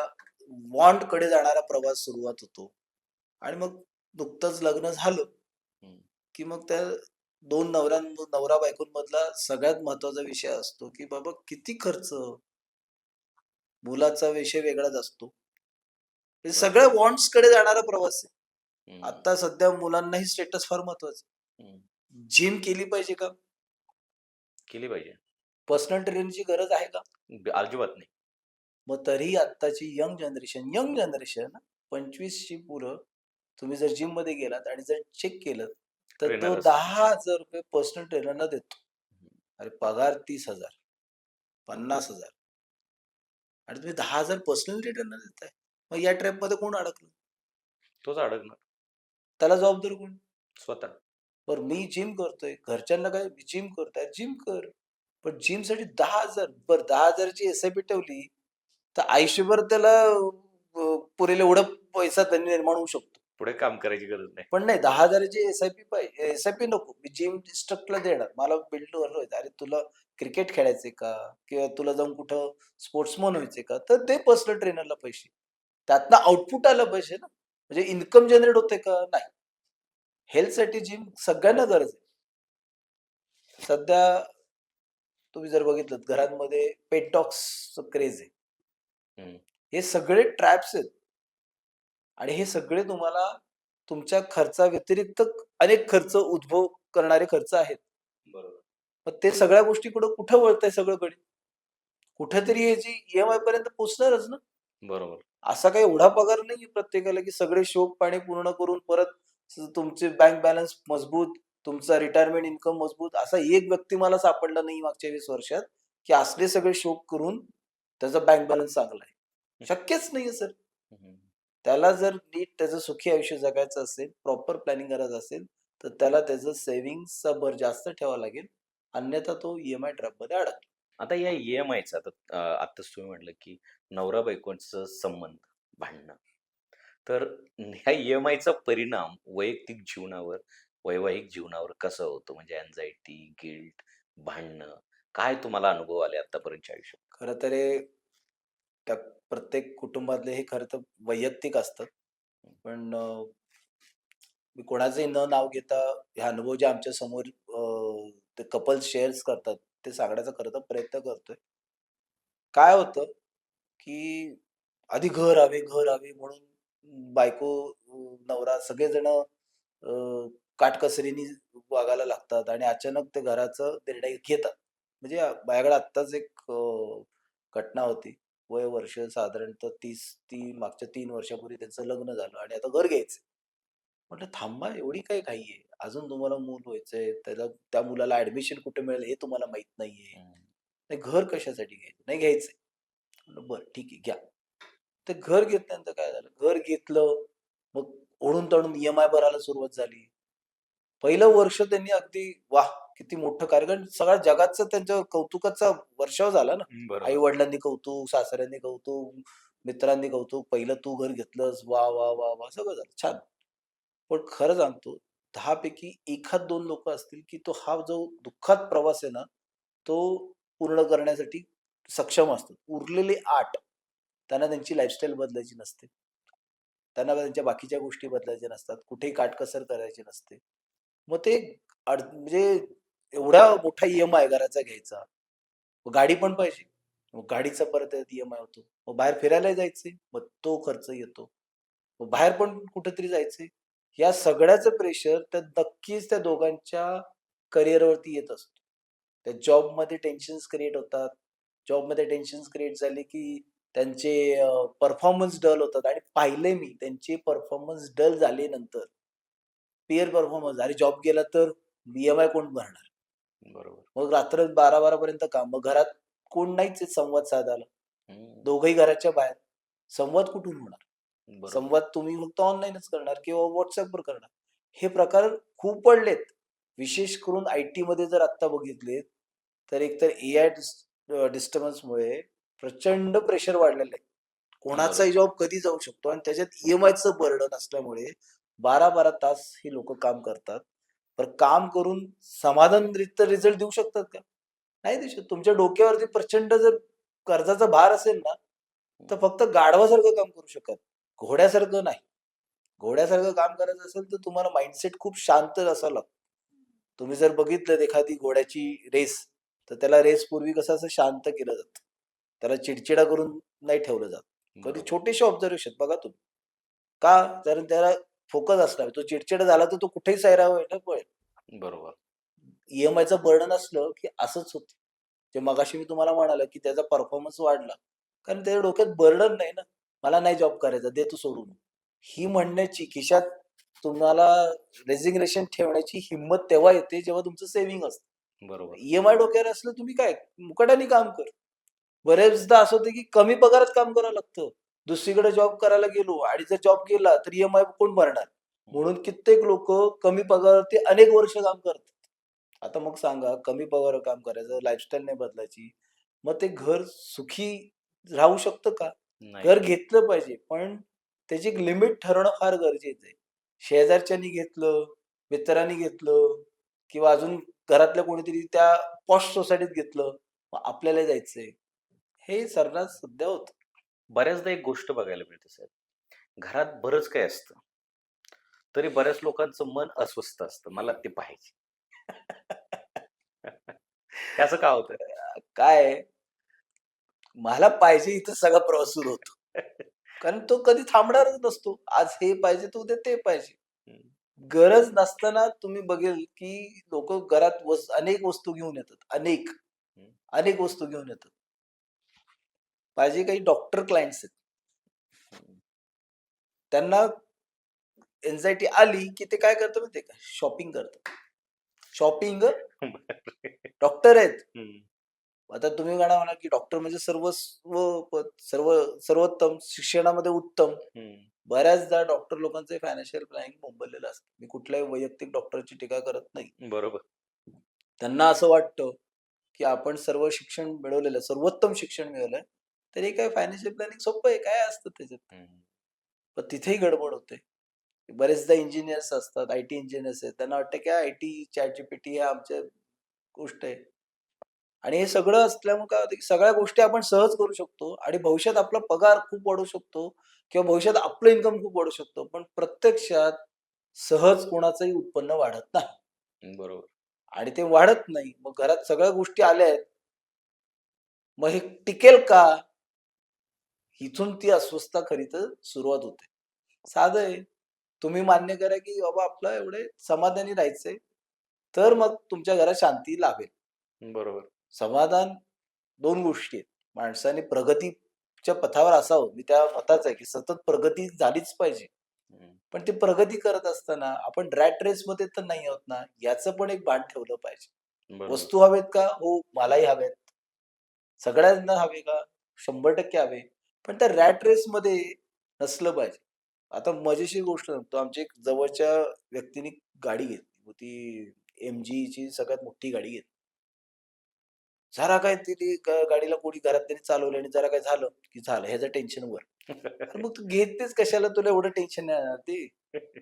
वॉन्टकडे जाणारा प्रवास सुरुवात होतो. आणि मग नुकतंच लग्न झालं, हं. की मग त्या 2 नवरा बायकोंमधला सगळ्यात महत्त्वाचा विषय असतो, की बाबा किती खर्च? मुलाचा विषय वेगळाच असतो. हे बरोबर. सगळ्या वॉन्ट्सकडे जाणारा प्रवास आहे. हं, आता सध्या मुलांनाही स्टेटस फार महत्वाचं हं. आहे. जिम केली पाहिजे का? केली पाहिजे. पर्सनल ट्रेनरची गरज आहे का? अजिबात नाही. मग तरीही आत्ताची यंग जनरेशन 25 ची पोरं तुम्ही जर जिममध्ये गेलात आणि जर चेक केलं, तर तो ट्रेनरच. ₹10,000 पर्सनल ट्रेनरला देतो. अरे पगार 30,000, 50,000 आणि तुम्ही 10,000 पर्सनल ट्रेनरला देताय. मग या ट्रॅपमध्ये कोण अडकलं? तोच अडकणार. त्याला जबाबदार कोण? स्वतः. बरं मी जिम करतोय. घरच्यांना काय जिम करताय, जिम कर. पण जिमसाठी 10,000 बरं 10,000 ची एस-आय-पी ठेवली, तर आयुष्यभर त्याला पुरेल एवढा पैसा त्यांनी निर्माण होऊ शकतो. पुढे काम करायची गरज नाही. पण नाही 10,000 ची एस-आय-पी पाहिजे. एस-आय-पी नको. मी जिम इन्स्ट्रक्टरला देणार. मला बिल्डवर व्हायचं. अरे तुला क्रिकेट खेळायचंय का? किंवा तुला जाऊन कुठं स्पोर्ट्समन व्हायचंय का? तर ते पर्सनल ट्रेनरला पैसे. त्यातनं आउटपुट आलं पाहिजे ना. म्हणजे इन्कम जनरेट होते का? नाही. हेल्थसाठी जिम सगळ्यांना गरज आहे. सध्या तुम्ही जर बघितलंत घरांमध्ये पेट डॉग्सचं क्रेज आहे. हं. हे सगळे ट्रॅप्स आहेत आणि हे सगळे तुम्हाला तुमच्या खर्चाव्यतिरिक्त अनेक खर्च उद्भव करणारे खर्च आहेत. बरोबर. मग ते सगळ्या गोष्टीकडं कुठं वळतंय सगळं गणित? कुठेतरी ह्याची ई-एम-आय पर्यंत पोहोचणारच ना. बरोबर. असा काही एवढा पगार नाहीये प्रत्येकाला, की सगळे शौक पाणी पूर्ण करून परत तुमचे बँक बॅलन्स मजबूत, तुमचा रिटायरमेंट इन्कम मजबूत. असा एक व्यक्ती मला सापडला नाही मागच्या 20 वर्षात, की असले सगळे शौक करून त्याचा बँक बॅलन्स चांगला आहे. शक्यच नाहीये सर. हं. त्याला जर नीट त्याचं सुखी आयुष्य जगायचं असेल, प्रॉपर प्लॅनिंग करायचं असेल, तर त्याला त्याचं सेव्हिंग्जचा भर जास्त ठेवावा लागेल. अन्यथा तो ई-एम-आय ट्रॅपमध्ये अडकेल. आता या ई-एम-आयचं आता आत्ताच तुम्ही म्हटलं, की नवरा-बायकोंचा संबंध, भांडणं. तर ह्या ई-एम-आयचा परिणाम वैयक्तिक जीवनावर वैवाहिक जीवनावर कसं होतं? म्हणजे अँक्झायटी, गिल्ट, भांडणं, काय तुम्हाला अनुभव आले आतापर्यंतच्या आयुष्यात? खरं तर हे त्या प्रत्येक कुटुंबातले हे खरं तर वैयक्तिक असतं. पण मी कोणाचंही न नाव घेता हे अनुभव जे आमच्या समोर ते कपल्स शेअर्स करतात, ते सांगण्याचा खरं तर प्रयत्न करतोय. काय होतं, की आधी घर हवे म्हणून बायको, नवरा सगळेजण काटकसरीने वागायला लागतात आणि अचानक ते घराचं निर्णय घेतात. म्हणजे माझ्याकडे आत्ताच एक घटना होती. वय वर्ष साधारणतः 30, ती मागच्या 3 वर्षापूर्वी त्यांचं लग्न झालं आणि आता घर घ्यायचंय. म्हटलं थांबा एवढी काय घाई आहे? अजून तुम्हाला मूल व्हायचंय, त्याला त्या मुलाला ॲडमिशन कुठे मिळेल हे तुम्हाला माहीत नाहीये. हं. नाही घर कशासाठी घ्यायचं? नाही घ्यायचंय. म्हटलं बरं ठीक आहे घ्या. ते घर घेतल्यानंतर काय झालं? घर घेतलं, मग ओढून-ताणून ई-एम-आय भरायला सुरुवात झाली. पहिलं वर्ष त्यांनी अगदी वाह! किती मोठं कार्य कारण सगळ्या जगाचं त्यांच्या कौतुकाचा वर्षाव झाला ना. बरोबर. आई-वडिलांनी कौतुक, सासऱ्यांनी कौतुक, मित्रांनी कौतुक. पहिलं तू घर घेतलंस. वाह! वाह! वाह! वाह! सगळं झालं. छान. पण खरं सांगतो 10 पैकी 1-2 लोकं असतील, की तो हा जो दुःखात प्रवास आहे ना, तो पूर्ण करण्यासाठी सक्षम असतात. उरलेले 8 त्यांना त्यांची लाईफस्टाईल बदलायची नसते. त्यांना त्यांच्या बाकीच्या गोष्टी बदलायच्या नसतात. कुठेही काटकसर करायची नसते. मग ते म्हणजे एवढा मोठा ई-एम-आय घराचा घ्यायचा. मग गाडी पण पाहिजे. मग गाडीचा परत ई-एम-आय होतो. मग बाहेर फिरायला जायचंय, मग तो खर्च येतो. मग बाहेर पण कुठेतरी जायचंय. या सगळ्याचं प्रेशर तर नक्कीच त्या दोघांच्या करिअरवरती येत असतो. त्या जॉबमध्ये टेन्शन्स क्रिएट होतात. जॉबमध्ये टेन्शन्स क्रिएट झाले की त्यांचे परफॉर्मन्स डल होतात आणि पाहिलंय मी त्यांचे परफॉर्मन्स डल झाल्यानंतर पीअर परफॉर्मन्स अरे जॉब गेला तर ई-एम-आय कोण भरणार? बरोबर. मग रात्र 12-12 पर्यंत काम. मग घरात कोण नाहीच आहे संवाद साधायला. हं. दोघंही घराच्या बाहेर. संवाद कुठून होणार? बरोबर. संवाद तुम्ही फक्त ऑनलाईनच करणार किंवा WhatsAppवर करणार. हे प्रकार खूप वाढलेत. विशेष करून आय-टीमध्ये जर आत्ता बघितले, तर एकतर एआय डिस्टर्बन्समुळे प्रचंड प्रेशर वाढलेलं आहे. कोणाचाही बरोबर. जॉब कधी जाऊ शकतो आणि त्याच्यात ई-एम-आयचं बर्डन असल्यामुळे 12-12 तास ही लोकं काम करतात. पण काम करून समाधानरीत्या रिझल्ट देऊ शकतात का? नाही देऊ शकत. तुमच्या डोक्यावरती प्रचंड जर कर्जाचा भार असेल ना, तर हं. फक्त गाढवासारखं काम करू शकत. घोड्यासारखं नाही. घोड्यासारखं काम करायचं असेल तर तुम्हाला माइंडसेट खूप शांत असावा लागतो. तुम्ही जर बघितलं एखादी घोड्याची रेस, तर त्याला रेसपूर्वी कसं असं शांत केलं जातं. त्याला चिडचिडा करून नाही ठेवलं जात. कधी बरोबर. छोटेसे ऑब्झर्वेशन बघा तुम्ही. का? कारण त्याला फोकस असला. तो चिडचिडा झाला तर तो कुठेही सैरावं व्हायला पळेल. बरोबर. ई-एम-आयचं बर्डन असलं, की असंच होतं. जे मगाशी मी तुम्हाला म्हणालो, की त्याचा परफॉर्मन्स वाढला. कारण त्याच्या डोक्यात बर्डन नाही ना. मला नाही जॉब करायचा, दे तू सोडून. ही म्हणण्याची खिशात तुम्हाला रेझिग्नेशन ठेवण्याची हिंमत तेव्हा येते, जेव्हा तुमचं सेव्हिंग असतं. बरोबर. ई-एम-आय डोक्यावर असलं तुम्ही काय मुकाट्याने काम कर. बरेचदा असं होतं, की कमी पगारात काम करावं लागतं. दुसरीकडे जॉब करायला गेलो आणि जर जॉब केला, तर ई-एम-आय कोण भरणार? हं. म्हणून कित्येक लोकं कमी पगारावरती अनेक वर्ष काम करतात. आता मग सांगा कमी पगारावर काम करायचं, लाईफस्टाईल नाही बदलायची. मग ते घर सुखी राहू शकतं का? नाही. घर घेतलं पाहिजे, पण त्याची एक लिमिट ठरवणं फार गरजेचं आहे. शेजारच्यांनी घेतलं, मित्रांनी घेतलं किंवा अजून घरातल्या कोणीतरी त्या पॉश सोसायटीत घेतलं, मग आपल्याला जायचंय. हे सर्रास सध्या होतं. बऱ्याचदा एक गोष्ट बघायला मिळते साहेब. घरात बरंच काही असतं. तरी बऱ्याच लोकांचं मन अस्वस्थ असतं. मला ते पाहिजे. हे असं का होतं? काय आहे, मला पाहिजे इथं सगळा प्रवास सुरू होतो. कारण तो कधी थांबणारच नसतो. आज हे पाहिजे तर उद्या ते पाहिजे. हं. गरज नसताना तुम्ही बघेल, की लोकं घरात अनेक वस्तू घेऊन येतात. अनेक, हं. अनेक वस्तू घेऊन येतात. माझे काही डॉक्टर क्लायंट्स आहेत. हं. त्यांना अँक्झायटी आली, की ते काय करतात माहिती आहे का? शॉपिंग करतात. शॉपिंग डॉक्टर आहेत. हं. आता तुम्ही म्हणा, की डॉक्टर म्हणजे सर्वोत्तम, शिक्षणामध्ये उत्तम. हं. बऱ्याचदा डॉक्टर लोकांचे फायनान्शियल प्लॅनिंग बोंबललेलं असतं. मी कुठल्याही वैयक्तिक डॉक्टरची टीका करत नाही. बरोबर. त्यांना असं वाटतं, की आपण सर्व शिक्षण मिळवलेलं सर्वोत्तम शिक्षण मिळवलंय. तरी काय फायनान्शियल प्लॅनिंग सोपं आहे. काय असतं त्याच्यात? हं. पण तिथेही गडबड होते. बरेचदा इंजिनियर्स असतात, आय टी इंजिनियर्स आहेत. त्यांना वाटतं की आय टी, ChatGPT हे आमच्या गोष्ट आहे. आणि हे सगळं असल्यामुळे काय होतं, की सगळ्या गोष्टी आपण सहज करू शकतो आणि भविष्यात आपला पगार खूप वाढू शकतो किंवा भविष्यात आपलं इन्कम खूप वाढू शकतो. पण प्रत्यक्षात सहज कोणाचंही उत्पन्न वाढत नाही बरोबर. आणि ते वाढत नाही. मग घरात सगळ्या गोष्टी आल्या आहेत. मग हे टिकेल का? इथून ती अस्वस्थता खरी तर सुरुवात होते. साधं आहे. तुम्ही मान्य करा, की बाबा आपलं एवढे समाधानी राहायचंय. तर मग तुमच्या घरात शांती लाभेल. बरोबर. समाधान 2 गोष्टी आहेत. माणसाने प्रगतीच्या पथावर असावं. मी त्या मताचा आहे, की सतत प्रगती झालीच पाहिजे. हं. पण ती प्रगती करत असताना आपण रॅट रेसमध्ये तर नाही आहोत ना, याचं पण एक भान ठेवलं पाहिजे. बरोबर. वस्तू हवेत का? हो, मलाही हव्यात. सगळ्यांना हवे का? 100% हवे. पण त्या रॅट रेसमध्ये नसलं पाहिजे. आता मजेशीर गोष्ट सांगतो. आमच्या एक जवळच्या व्यक्तीने गाडी घेतली. मग ती MGची सगळ्यात मोठी गाडी घेतली. जरा काय तिने गाडीला कोणी घरात त्यांनी चालवली आणि जरा काय झालं, की झालं ह्याचं टेन्शन वर. अरे मग तू घेतेच कशाला? तुला एवढं टेन्शन नाही येणार ते.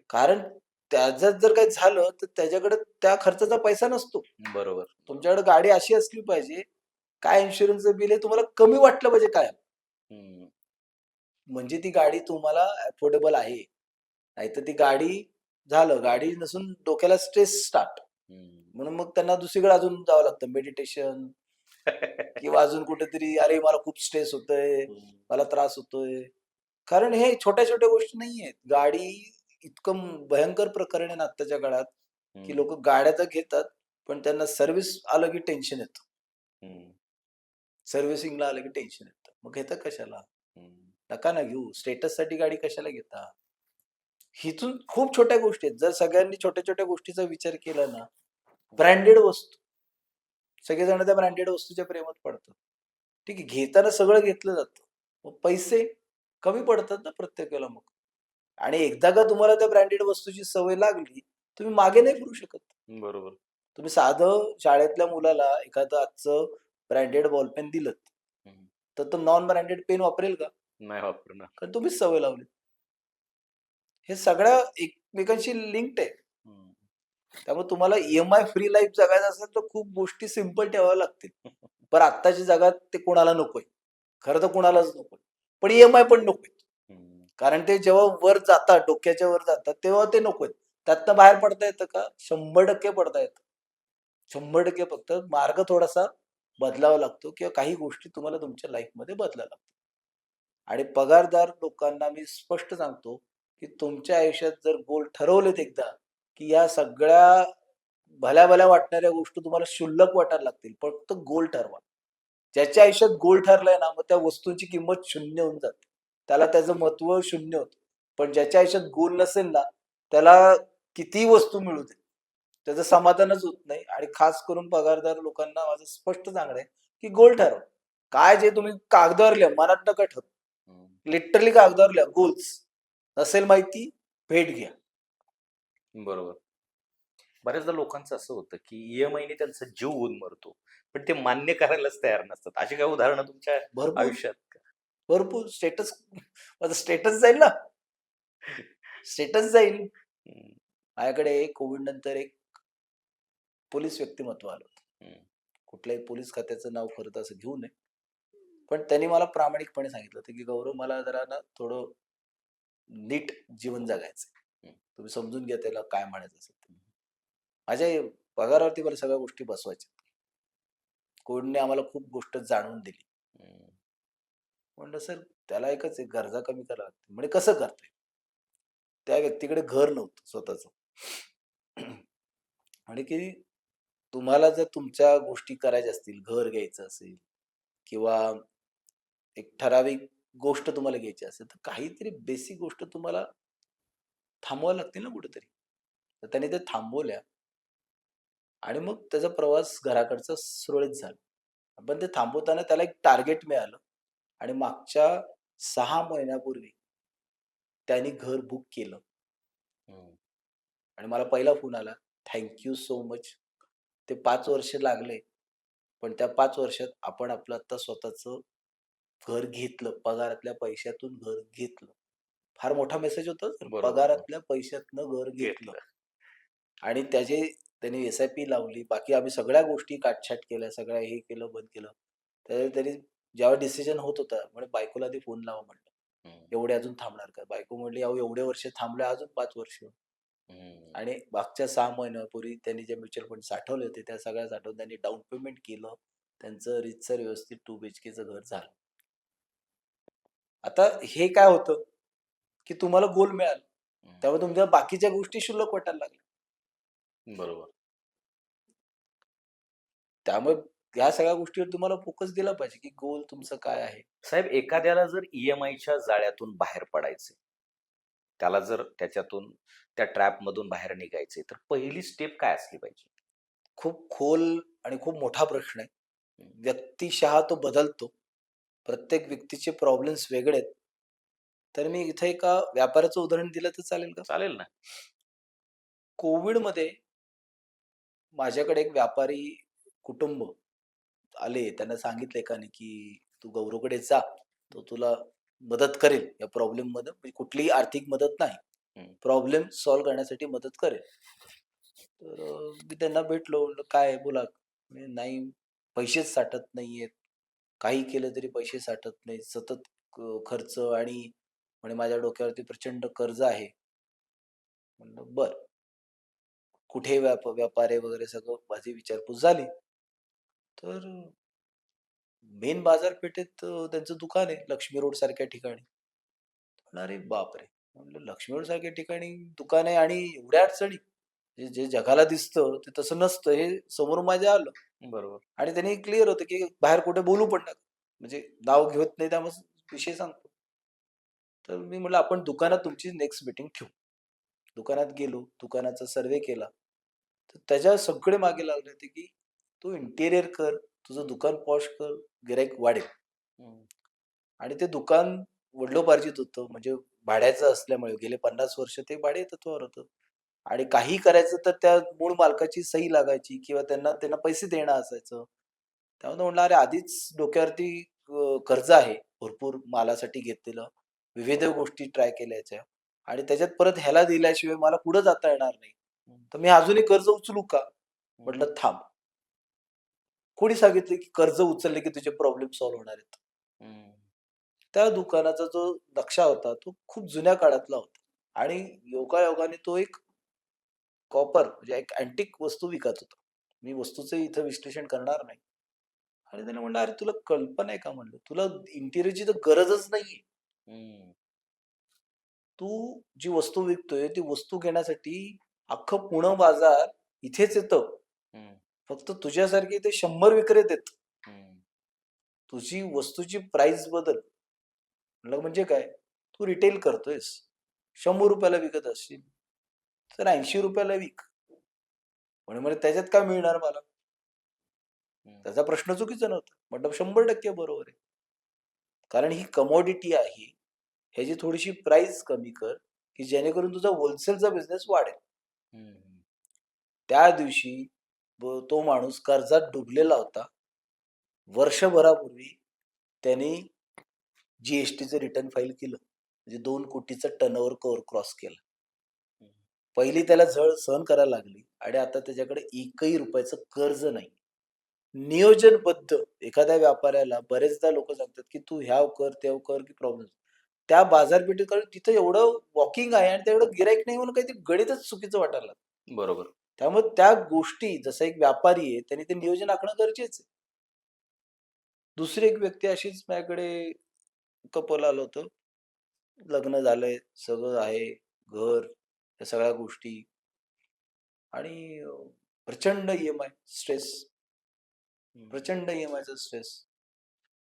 कारण त्याच्यात जर काही झालं, तर त्याच्याकडे त्या खर्चाचा पैसा नसतो. बरोबर. तुमच्याकडे गाडी अशी असली पाहिजे, काय इन्शुरन्सचं बिल आहे तुम्हाला कमी वाटलं पाहिजे काय. हं. म्हणजे ती गाडी तुम्हाला अफोर्डेबल आहे. नाहीतर ती गाडी झालं, गाडी नसून डोक्याला स्ट्रेस स्टार्ट. हं. म्हणून मग त्यांना दुसरीकडे अजून जावं लागतं. मेडिटेशन किंवा अजून कुठेतरी, "अरे मला खूप स्ट्रेस होतोय, हं. मला त्रास होतोय." कारण हे छोट्या-छोट्या गोष्टी नाहीयेत. गाडी इतकं भयंकर प्रकरण आहे ना आत्ताच्या काळात, की हं. लोकं गाड्या तर घेतात, पण त्यांना सर्व्हिस आलं की टेन्शन येतं. हं. सर्व्हिसिंगला आलं की टेन्शन येतं. मग घेता कशाला? हं. नका ना घेऊ. स्टेटससाठी गाडी कशाला घेता? हिथून खूप छोट्या गोष्टी आहेत. जर सगळ्यांनी छोट्या-छोट्या गोष्टीचा विचार केला ना, ब्रँडेड वस्तू. सगळेजण त्या ब्रँडेड वस्तूच्या प्रेमात पडतात. ठीक आहे, घेताना सगळं घेतलं जातं. मग पैसे कमी पडतात ना प्रत्येकाला मग. आणि एकदा का तुम्हाला त्या ब्रँडेड वस्तूची सवय लागली, तुम्ही मागे नाही फिरू शकत. बरोबर. तुम्ही साधं शाळेतल्या मुलाला एखादं आजचं ब्रँडेड बॉलपेन दिलत, हं. तर तो नॉन ब्रँडेड पेन वापरेल का? नाही वापरणार. कारण तुम्हीच सवय लावली. हे सगळं एकमेकांशी लिंक्ड आहे. हं. त्यामुळे तुम्हाला फ्री लाईफ जगायचं असेल तर खूप गोष्टी सिंपल ठेवाव्या लागतील. पण आत्ताच्या जगात ते कोणाला नकोय. खरं तर कोणालाच नकोय. पण पण नकोय. हं. कारण ते जेव्हा वर जातात, डोक्याच्या वर जातात, तेव्हा ते नकोय. त्यातनं बाहेर पडता येतं का? 100% पडता येतं. 100% फक्त मार्ग थोडासा बदलावा लागतो किंवा काही गोष्टी तुम्हाला तुमच्या लाईफमध्ये बदलाव्या लागतात. आणि पगारदार लोकांना मी स्पष्ट सांगतो, की तुमच्या आयुष्यात जर गोल ठरवलेत एकदा, की या सगळ्या भल्या-भल्या वाटणाऱ्या गोष्टी तुम्हाला क्षुल्लक वाटायला लागतील. फक्त गोल ठरवा. ज्याच्या आयुष्यात गोल ठरलाय ना, मग त्या वस्तूंची किंमत शून्य होऊन जाते. त्याला त्याचं महत्त्व शून्य होतं. पण ज्याच्या आयुष्यात गोल नसेल ना, त्याला कितीही वस्तू मिळू दे, त्याचं समाधानच होत नाही आणि खास करून पगारदार लोकांना माझं स्पष्ट सांगणं आहे, की गोल ठरवा. काय जे तुम्ही कागदावर लिहा, मनात नका ठरवू. हं. लिटरली कागदावर लिहा गोल्स. नसेल माहिती, भेट घ्या. बरोबर. बऱ्याचदा लोकांचं असं होतं, की ई-एम-आयने त्यांचा जीव होऊन मरतो. पण ते मान्य करायलाच तयार नसतात. अशी काही उदाहरणं तुमच्या भरपूर, आयुष्यात का? भरपूर स्टेटस माझं स्टेटस जाईल ना, स्टेटस जाईल. हं. माझ्याकडे कोविड नंतर एक पोलीस व्यक्तिमत्व आलं होतं. हं. कुठल्याही पोलीस खात्याचं नाव खरं तर असं घेऊ नये. पण त्यांनी मला प्रामाणिकपणे सांगितलं होतं, की "गौरव मला जरा ना थोडं नीट जीवन जगायचंय. हं. तुम्ही समजून घ्या त्याला काय म्हणायचं असेल ते." माझ्या पगारावरती मला सगळ्या गोष्टी बसवायच्या. कोविडने आम्हाला खूप गोष्ट जाणवून दिली. हं. म्हणलं, "सर त्याला एकच आहे गरजा कमी कराव्या लागतील." म्हणे, "कसं करताय?" त्या व्यक्तीकडे घर नव्हतं स्वतःचं. आणि की तुम्हाला जर तुमच्या गोष्टी करायच्या असतील, घर घ्यायचं असेल किंवा एक ठराविक गोष्ट तुम्हाला घ्यायची असेल, तर काहीतरी बेसिक गोष्ट तुम्हाला थांबवाव्या लागतील ना कुठेतरी. तर त्याने ते थांबवल्या आणि मग त्याचा प्रवास घराकडचा सुरळीत झाला. पण ते थांबवताना त्याला एक टार्गेट मिळालं आणि मागच्या 6 महिन्यापूर्वी त्याने घर बुक केलं हं. आणि मला पहिला फोन आला, "थँक सो मच." ते 5 वर्ष लागले, पण त्या 5 वर्षात आपण आपलं आता स्वतःचं घर घेतलं. पगारातल्या पैशातून घर घेतलं. फार मोठा मेसेज होता. बरोबर. पगारातल्या पैशातनं घर घेतलं घेतलं. आणि त्यांनी एस-आय-पी लावली. बाकी आम्ही सगळ्या गोष्टी काटछाट केल्या. सगळ्या हे केलं, बंद केलं. तरी ज्यावेळेस डिसिजन होत होता, म्हणे बायकोला आधी फोन लावा म्हटलं. हं, एवढे अजून थांबणार का? बायको म्हटली, "अहो एवढे वर्ष थांबलोय, अजून 5 वर्ष." हं. आणि मागच्या 6 महिन्यापूर्वी त्यांनी जे म्युच्युअल फंड साठवले होते, त्या सगळ्या साठवून त्यांनी डाउन पेमेंट केलं. त्यांचं रीतसर व्यवस्थित 2 बीएचकेचं घर झालं. आता हे काय होतं, की तुम्हाला गोल मिळाला. हं. त्यामुळे तुमच्या बाकीच्या गोष्टी क्षुल्लक वाटायला लागल्या. बरोबर. त्यामुळे या सगळ्या गोष्टीवर तुम्हाला फोकस दिला पाहिजे, की गोल तुमचं काय आहे? साहेब, एखाद्याला जर ई-एम-आयच्या जाळ्यातून बाहेर पडायचंय, त्याला जर त्याच्यातून त्या ट्रॅपमधून बाहेर निघायचंय, तर पहिली स्टेप काय असली पाहिजे? खूप खोल आणि खूप मोठा प्रश्न आहे. हं. व्यक्तिशः तो बदलतो. प्रत्येक व्यक्तीचे प्रॉब्लेम्स वेगळे आहेत. तर मी इथे एका व्यापाऱ्याचं उदाहरण दिलं तर चालेल का? चालेल ना? कोविडमध्ये माझ्याकडे एक व्यापारी कुटुंब आले. त्यांना सांगितलं एकाने, की "तू गौरवकडे जा. तो तुला मदत करेल या प्रॉब्लेममध्ये." म्हणजे कुठलीही आर्थिक मदत नाही. हं. प्रॉब्लेम सॉल्व्ह करण्यासाठी मदत करेल. तर मी त्यांना भेटलो. म्हटलं, "काय आहे बोला." म्हणे, "नाही, पैसेच साठत नाहीयेत. काही केलं तरी पैसे साठत नाहीत. सतत खर्च आणि म्हणे माझ्या डोक्यावरती प्रचंड कर्ज आहे." म्हणलं, "बरं." कुठे व्यापार आहे वगैरे सगळं माझी विचारपूस झाली. तर मेन बाजारपेठेत त्यांचं दुकान आहे लक्ष्मी रोड सारख्या ठिकाणी. म्हणलं, "अरे बापरे!" म्हणलं, "लक्ष्मी रोड सारख्या ठिकाणी दुकान आहे आणि एवढ्या अडचणी?" जे जे जगाला दिसतं ते तसं नसतं हे समोरून माझ्या आलं. बरोबर. आणि त्यांनी क्लिअर होतं, की बाहेर कुठे बोलू पण नका. म्हणजे नाव घेत नाही त्यामुळे विषय सांगतो. तर मी म्हटलं, "आपण दुकानात तुमची नेक्स्ट मीटिंग ठेवू." दुकानात गेलो, दुकानाचा सर्व्हे केला. तर त्याच्या सगळे मागे लागले होते, की "तू इंटिरियर कर, तुझं दुकान पॉश कर, गिराईक वाढेल." हं. आणि ते दुकान वडिलोपार्जित होतं. म्हणजे भाड्याचं असल्यामुळे गेले 50 वर्ष ते भाडे तत्त्वावर होतं. आणि काहीही करायचं तर त्या मूळ मालकाची सही लागायची किंवा त्यांना त्यांना पैसे देणं असायचं. त्यामुळे म्हटलं, "अरे आधीच डोक्यावरती कर्ज आहे भरपूर मालासाठी घेतलेलं. विविध गोष्टी ट्राय केल्याच्या आणि त्याच्यात परत ह्याला दिल्याशिवाय मला पुढे जाता येणार नाही. हं. तर मी अजूनही कर्ज उचलू का?" हं. म्हटलं, "थांब." कोणी सांगितलं की कर्ज उचलले की तुझे प्रॉब्लेम सॉल्व्ह होणार आहेत? हं. त्या दुकानाचा जो नक्षा होता तो खूप जुन्या काळातला होता आणि योगायोगाने तो एक कॉपर म्हणजे एक अँटिक वस्तू विकत होता. मी वस्तूचं इथं विश्लेषण करणार नाही. आणि त्याने म्हणलं, "अरे तुला कल्पना आहे का?" म्हणलं, "तुला इंटिरियरची तर गरजच नाहीये. हं. तू जी वस्तू विकतोय ती वस्तू घेण्यासाठी अख्खं पुणे बाजार इथेच येतं. हं. फक्त तुझ्यासारखे इथे 100 विक्रेते आहेत. हं. तुझी वस्तूची प्राइस बदल." म्हणलं, "म्हणजे काय? तू रिटेल करतोयस. ₹100 ला विकत असशील, तर ₹80 ला विक." म्हणे त्याच्यात काय मिळणार मला? हं. त्याचा प्रश्न चुकीचा नव्हता. म्हटलं 100% बरोबर आहे. कारण ही कमोडिटी आहे. ह्याची थोडीशी प्राइस कमी कर, की जेणेकरून तुझा होलसेलचा बिझनेस वाढेल. हं. हं. त्या दिवशी तो माणूस कर्जात डुबलेला होता. वर्षभरापूर्वी त्यांनी जी-एस-टीचं रिटर्न फाईल केलं. म्हणजे 2 कोटीचा टर्नओव्हर क्रॉस केला. हं. पहिली त्याला झळ सहन करायला लागली आणि आता त्याच्याकडे एकही रुपयाचं कर्ज नाही. नियोजनबद्ध एखाद्या व्यापाऱ्याला बरेचदा लोकं सांगतात, की "तू ह्याव कर, त्याव कर, की प्रॉब्लेम." त्या बाजारपेठेत कारण तिथं एवढं वॉकिंग आहे आणि तेवढं गिराईक नाही म्हणून काहीतरी गणितच चुकीचं वाटायला लागलं. बरोबर. त्यामुळे त्या गोष्टी जसा एक व्यापारी आहे, त्याने ते नियोजन आखणं गरजेचं आहे. दुसरी एक व्यक्ती अशीच माझ्याकडे कपल आलं होतं. लग्न झालंय, सगळं आहे, घर, या सगळ्या गोष्टी आणि प्रचंड ई-एम-आय स्ट्रेस, हं. प्रचंड ई-एम-आयचा स्ट्रेस.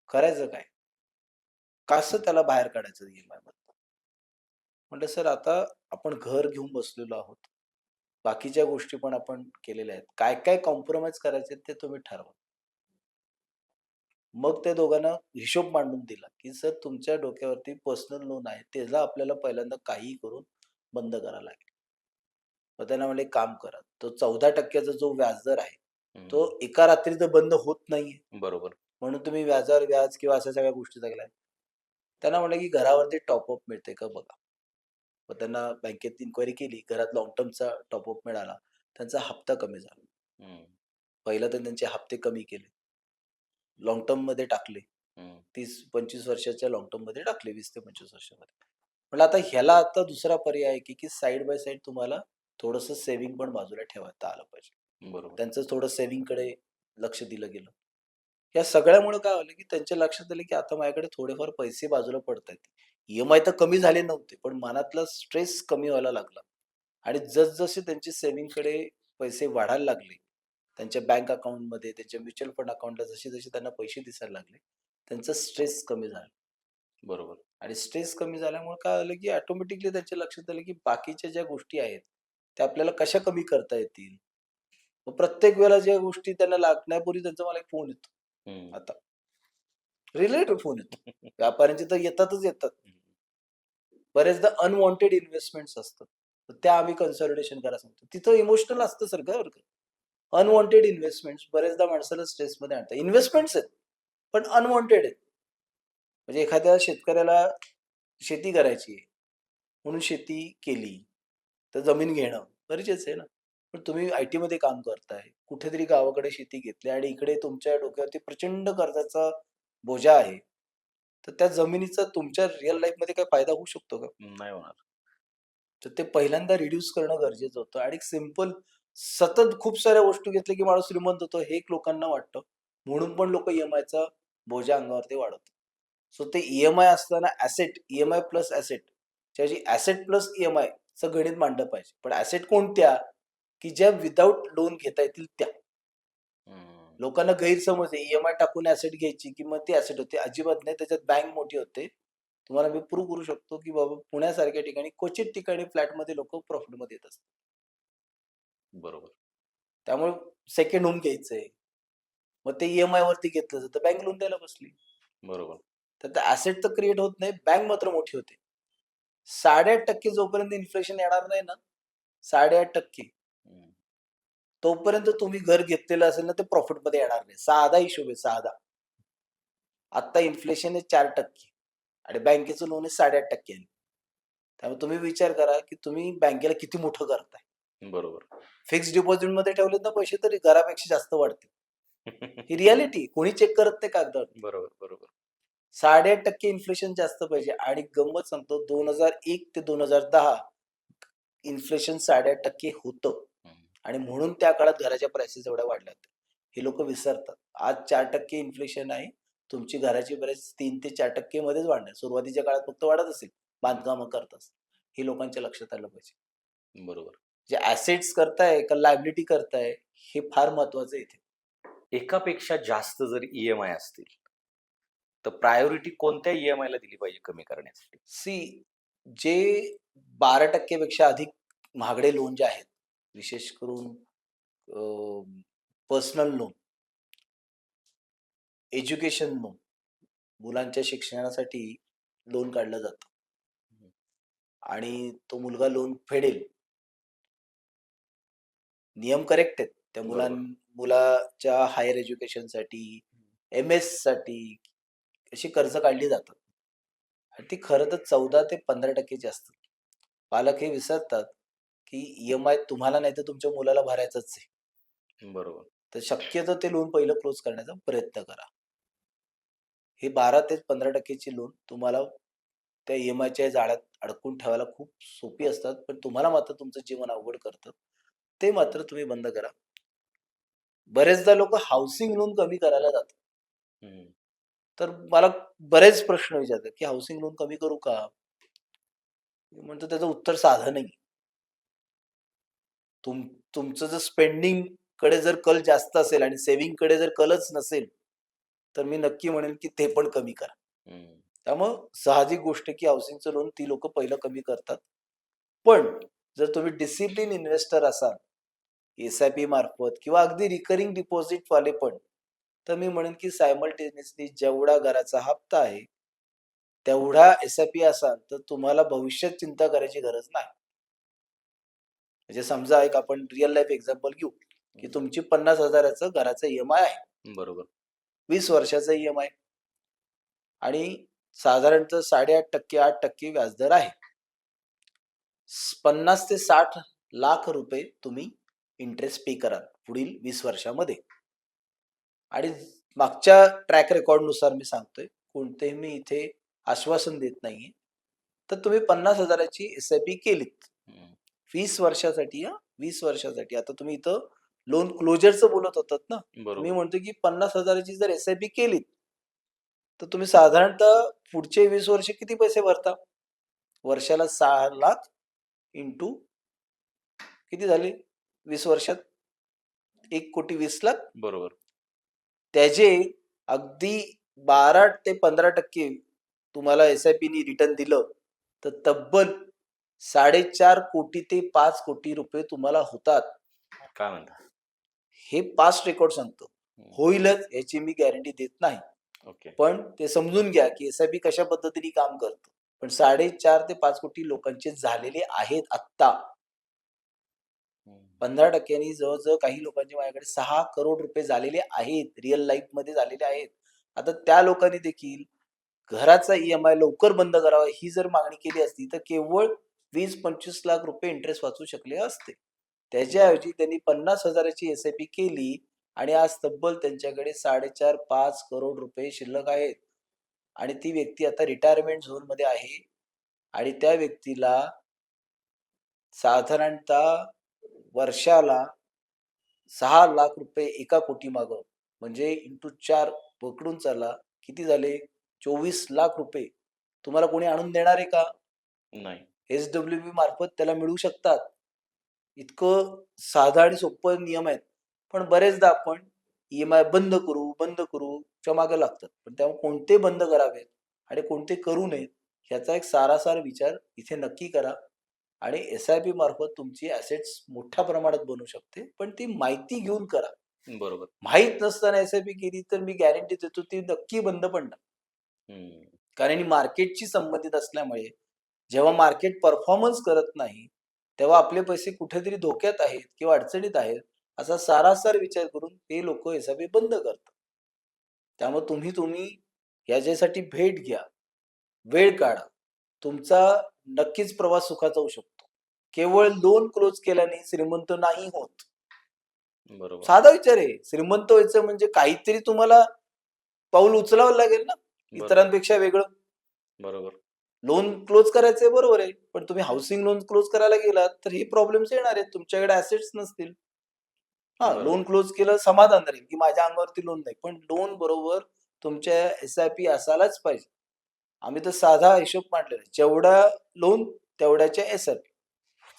करायचं काय? कसं त्याला बाहेर काढायचं ई-एम-आय मधनं? म्हटलं, "सर आता आपण घर घेऊन बसलेलो आहोत. बाकीच्या गोष्टी पण आपण केलेल्या आहेत. काय-काय कॉम्प्रोमाईज करायचे ते तुम्ही ठरवा." मग त्या दोघांना हिशोब मांडून दिला, की "सर तुमच्या डोक्यावरती पर्सनल लोन आहे. त्याला आपल्याला पहिल्यांदा काहीही करून बंद करावं लागेल." मग त्यांना म्हणले, "एक काम करा. तो 14% चा जो व्याजदर आहे, तो हं. एका रात्रीत बंद होत नाहीये. बरोबर. म्हणून तुम्ही व्याजावर व्याज किंवा अशा सगळ्या गोष्टी सगळ्या." त्यांना म्हटलं, की "घरावरती टॉप अप मिळते का बघा." मग त्यांना बँकेत इन्क्वायरी केली, घरात लॉंग टर्मचा टॉपअप मिळाला, त्यांचा हप्ता कमी झाला. हम्म, पहिला तर त्यांचे हप्ते कमी केले, लॉंग टर्ममध्ये टाकले. हम्म, 30-25 वर्षाच्या लॉंग टर्ममध्ये टाकले, 20 ते 25 वर्षामध्ये. म्हटलं आता ह्याला आता दुसरा पर्याय आहे की साइड बाय साइड तुम्हाला थोडंसं सेव्हिंग पण बाजूला ठेवता आलं पाहिजे. बरोबर. त्यांचं थोडं सेव्हिंगकडे लक्ष दिलं गेलं. या सगळ्यामुळे काय झालं की त्यांच्या लक्षात आलं की आता माझ्याकडे थोडेफार पैसे बाजूला पडतायत. ईएमआय तर कमी झाले नव्हते, पण मनातला स्ट्रेस कमी व्हायला लागला. आणि जसजसे त्यांचे सेव्हिंगकडे पैसे वाढायला लागले, त्यांच्या बँक अकाउंटमध्ये, त्यांच्या म्युच्युअल फंड अकाउंटला जसे-जसे त्यांना पैसे दिसायला लागले, त्यांचा स्ट्रेस कमी झाला. बरोबर. आणि स्ट्रेस कमी झाल्यामुळे काय झालं की ऑटोमॅटिकली त्यांच्या लक्षात आलं की बाकीच्या ज्या गोष्टी आहेत, त्या आपल्याला कशा कमी करता येतील. मग प्रत्येक वेळेला ज्या गोष्टी त्यांना लागण्यापूर्वी त्यांचा मला एक फोन येतो. हम्म. आता रिलेटेड फोन येतो. व्यापाऱ्यांचे तर येतातच येतात. बरेचदा अनवॉन्टेड इन्व्हेस्टमेंट्स असतात. तर त्या आम्ही कन्सॉलिडेशन करायला सांगतो. तिथं इमोशनल असतं सर का बरं का. अनवॉन्टेड इन्व्हेस्टमेंट्स बरेचदा माणसाला स्ट्रेसमध्ये आणतात. इन्व्हेस्टमेंट्स आहेत, पण अनवॉन्टेड आहेत. म्हणजे एखाद्या शेतकऱ्याला शेती करायची आहे, म्हणून शेती केली, तर जमीन घेणं गरजेचं आहे ना. पण तुम्ही आयटी मध्ये काम करताय, कुठेतरी गावाकडे शेती घेतली आणि इकडे तुमच्या डोक्यावरती प्रचंड कर्जाचा बोजा आहे. तर त्या जमिनीचा तुमच्या रिअल लाईफमध्ये काय फायदा होऊ शकतो का? नाही होणार. तर ते पहिल्यांदा रिड्यूस करणं गरजेचं होतं आणि सिंपल सतत खूप साऱ्या गोष्टी घेतल्या की माणूस श्रीमंत होतो हे एक लोकांना वाटतं. म्हणून पण लोक ईएमआयचा बोजा अंगावरती वाढवतात. सो ते ईएमआय असताना ॲसेट, ईएमआय प्लस ॲसेट, त्याऐवजी ॲसेट प्लस ईएमआय चं गणित मांडलं पाहिजे. पण ॲसेट कोणत्या? की ज्या विदाऊट लोन घेता येतील त्या. हम्म, लोकांना गैरसमज आहे ईएमआय टाकून ॲसेट घ्यायची किंमत ती ॲसेट होते. अजिबात नाही. त्याच्यात बँक मोठी होते. तुम्हाला मी प्रूव्ह करू शकतो की बाबा पुण्यासारख्या ठिकाणी क्वचित ठिकाणी फ्लॅटमध्ये लोक प्रॉफिटमध्ये येत असतात. बरोबर. त्यामुळे सेकंड होम घ्यायचंय. मग ते ईएमआय वरती घेतलं जातं. बँक लोन द्यायला बसली. बरोबर. तर ते ॲसेट तर क्रिएट होत नाही. बँक मात्र मोठी होते. 8.5% जोपर्यंत इन्फ्लेशन येणार नाही ना, 8.5% हम्म, तोपर्यंत तुम्ही घर घेतलेलं असेल ना, ते प्रॉफिटमध्ये येणार नाही. साधा हिशोब आहे, साधा. आता इन्फ्लेशन आहे 4% आणि बँकेचं लोन आहे 8.5%. त्यामुळे तुम्ही विचार करा, की तुम्ही बँकेला किती मोठं करताय. बरोबर. फिक्स्ड डिपॉझिटमध्ये ठेवलेत ना पैसे तरी घरापेक्षा जास्त वाढतील. ही रियालिटी कोणी चेक करत नाही कागदावर. बरोबर. बरोबर. 8.5% इन्फ्लेशन जास्त पाहिजे आणि गंमत सांगतो 2001 ते 2010 इन्फ्लेशन 8.5% होतं हम्म, आणि म्हणून त्या काळात घराच्या प्राइसेस एवढ्या वाढल्या होत्या. हे लोक विसरतात. आज 4% इन्फ्लेशन आहे. तुमची घराची प्राइस 3 ते 4% मध्येच वाढणार. सुरुवातीच्या काळात फक्त वाढत असेल, बांधकामं करताच. हे लोकांच्या लक्षात आलं पाहिजे. बरोबर. जे ॲसेट्स करताय का लायबिलिटी करताय हे फार महत्वाचं आहे इथे. एकापेक्षा जास्त जर ईएमआय असतील, तर प्रायोरिटी कोणत्या ईएमआय ला दिली पाहिजे कमी करण्यासाठी? सी जे 12% पेक्षा अधिक महागडे लोन जे आहेत, विशेष करून पर्सनल लोन, एज्युकेशन लोन, मुलांच्या शिक्षणासाठी लोन काढलं जातं आणि तो मुलगा लोन फेडेल. नियम करेक्ट आहेत. त्या बरोबर. मुलाच्या हायर एज्युकेशनसाठी, एम-एस साठी अशी कर्ज काढली जातात. आणि ती खरं तर 14 ते 15% असतात. पालक हे विसरतात, की ईएमआय तुम्हाला नाही तर तुमच्या मुलाला भरायचंच आहे. बरोबर. तर शक्यतो ते लोन पहिलं क्लोज करण्याचा प्रयत्न करा. हे 12 ते 15% ची लोन तुम्हाला त्या ईएमआयच्या जाळ्यात अडकून ठेवायला खूप सोपी असतात. पण तुम्हाला मात्र तुमचं जीवन अवघड करतात. ते मात्र तुम्ही बंद करा. बरेचदा लोकं हाउसिंग लोन कमी करायला जातात. हम्म, तर मला बरेच प्रश्न विचारतात, की हाउसिंग लोन कमी करू का? मी म्हणतो त्याचं उत्तर साधं नाही. तुमचं जर स्पेंडिंग कडे जर कल जास्त असेल आणि सेव्हिंग कडे जर कलच नसेल, तर मी नक्की म्हणेन की ते पण कमी करा. हम्म, त्यामुळं साहजिक गोष्ट आहे की हाउसिंगचं लोन ती लोकं पहिलं कमी करतात. पण जर तुम्ही डिसिप्लिन इन्व्हेस्टर असाल, एस-आय-पी मार्फत किंवा अगदी रिकरिंग डिपॉझिट वाले पण, तर मी म्हणेन की सायमल्टेनियसली जेवढा घराचा हप्ता आहे, तेवढा एस-आय-पी असाल, तर तुम्हाला भविष्यात चिंता करायची गरज नाही. म्हणजे समजा एक आपण रिअल लाईफ एक्झाम्पल घेऊ, की तुमची 50,000चं घराचं ईएमआय आहे. बरोबर. 20 वर्षाचा ईएमआय आणि साधारणतः 8.5% 8% व्याजदर आहे. 50 ते 60 लाख रुपये तुम्ही इंटरेस्ट पे कराल पुढील 20 वर्षामध्ये. आणि मागच्या ट्रॅक रेकॉर्ड नुसार मी सांगतोय, कोणतेही मी इथे आश्वासन देत नाहीये. तर तुम्ही 50,000ची एस-आय-पी केलीत हम्म. 20 वर्षासाठी. 20 वर्षासाठी. आता तुम्ही इथं लोन क्लोजरचं बोलत होतात ना. मी बरोबर. म्हणतो की 50,000ची जर एस-आय-पी केलीत, तर तुम्ही साधारणतः पुढचे 20 वर्ष किती पैसे भरता? वर्षाला 6 लाख इंटू किती झाले 20 वर्षात? 1,20,00,000. बरोबर. त्याचे अगदी 12 ते 15% तुम्हाला एस-आय-पी नी रिटर्न दिलं, तर तब्बल 4.5 कोटी ते 5 कोटी रुपये तुम्हाला होतात. काय म्हणता? हे पास्ट रेकॉर्ड सांगतो. हम्म. होईलच याची मी गॅरंटी देत नाही. ओके. पण ते समजून घ्या की एस-आय-पी कशा पद्धतीने काम करतं. पण 4.5 ते 5 कोटी लोकांचे झालेले आहेत आत्ता. हम्म. 15% जवळजवळ काही लोकांचे माझ्याकडे 6 करोड रुपये झालेले आहेत. रिअल लाईफ मध्ये झालेले आहेत. आता त्या लोकांनी देखील घराचा ईएमआय लवकर बंद करावा ही जर मागणी केली असती, तर केवळ 20-25 लाख रुपये इंटरेस्ट वाचू शकले असते. त्याच्याऐवजी त्यांनी 50,000ची एस-आय-पी केली आणि आज तब्बल त्यांच्याकडे 4.5-5 करोड रुपये शिल्लक आहेत. आणि ती व्यक्ती आता रिटायरमेंट झोन मध्ये आहे. आणि त्या व्यक्तीला साधारणतः वर्षाला 6 लाख रुपये 1 कोटी मागं, म्हणजे इंटू 4 पकडून चला, किती झाले? 24 लाख रुपये. तुम्हाला कोणी आणून देणार आहे का? नाही. एस-डब्ल्यू-बी मार्फत त्याला मिळू शकतात. इतकं साधं आणि सोपं नियम आहेत. पण बरेचदा आपण ईएमआय बंद करू च्या मागे लागतात. पण तेव्हा कोणते बंद करावेत आणि कोणते करू नयेत ह्याचा एक सारासार विचार इथे नक्की करा. आणि एस-आय-पी मार्फत तुमची ॲसेट्स मोठ्या प्रमाणात बनू शकते. पण ती माहिती घेऊन करा. बरोबर. माहीत नसताना एस-आय-पी केली तर मी गॅरंटी देतो ती नक्की बंद पडणार. हम्म. कारण ही मार्केटशी संबंधित असल्यामुळे जेव्हा मार्केट परफॉर्मन्स करत नाही, तेव्हा आपले पैसे कुठेतरी धोक्यात आहेत किंवा अडचणीत आहेत, असा सारासार विचार करून ते लोक एस-आय-पी बंद करतात. त्यामुळे तुम्ही याच्यासाठी भेट घ्या, वेळ काढा. तुमचा नक्कीच प्रवास सुखाचा होऊ शकतो. केवळ लोन क्लोज केल्याने श्रीमंत नाही होत. बरोबर. साधा विचार आहे. श्रीमंत व्हायचं म्हणजे काहीतरी तुम्हाला पाऊल उचलावं लागेल ना, बरोबर. इतरांपेक्षा वेगळं. बरोबर. लोन क्लोज करायचंय बरोबर आहे. पण तुम्ही हाऊसिंग लोन क्लोज करायला गेलात, तर हे प्रॉब्लेम्स येणार आहेत. तुमच्याकडे ॲसेट्स नसतील. हां, लोन बरोबर. क्लोज केलं समाधान राहील, की माझ्या अंगावरती लोन नाही. पण लोन बरोबर तुमच्या एस-आय-पी असायलाच पाहिजे. आम्ही तर साधा हिशोब मांडलेला आहे. जेवढा लोन तेवढ्याच्या एस-आय-पी.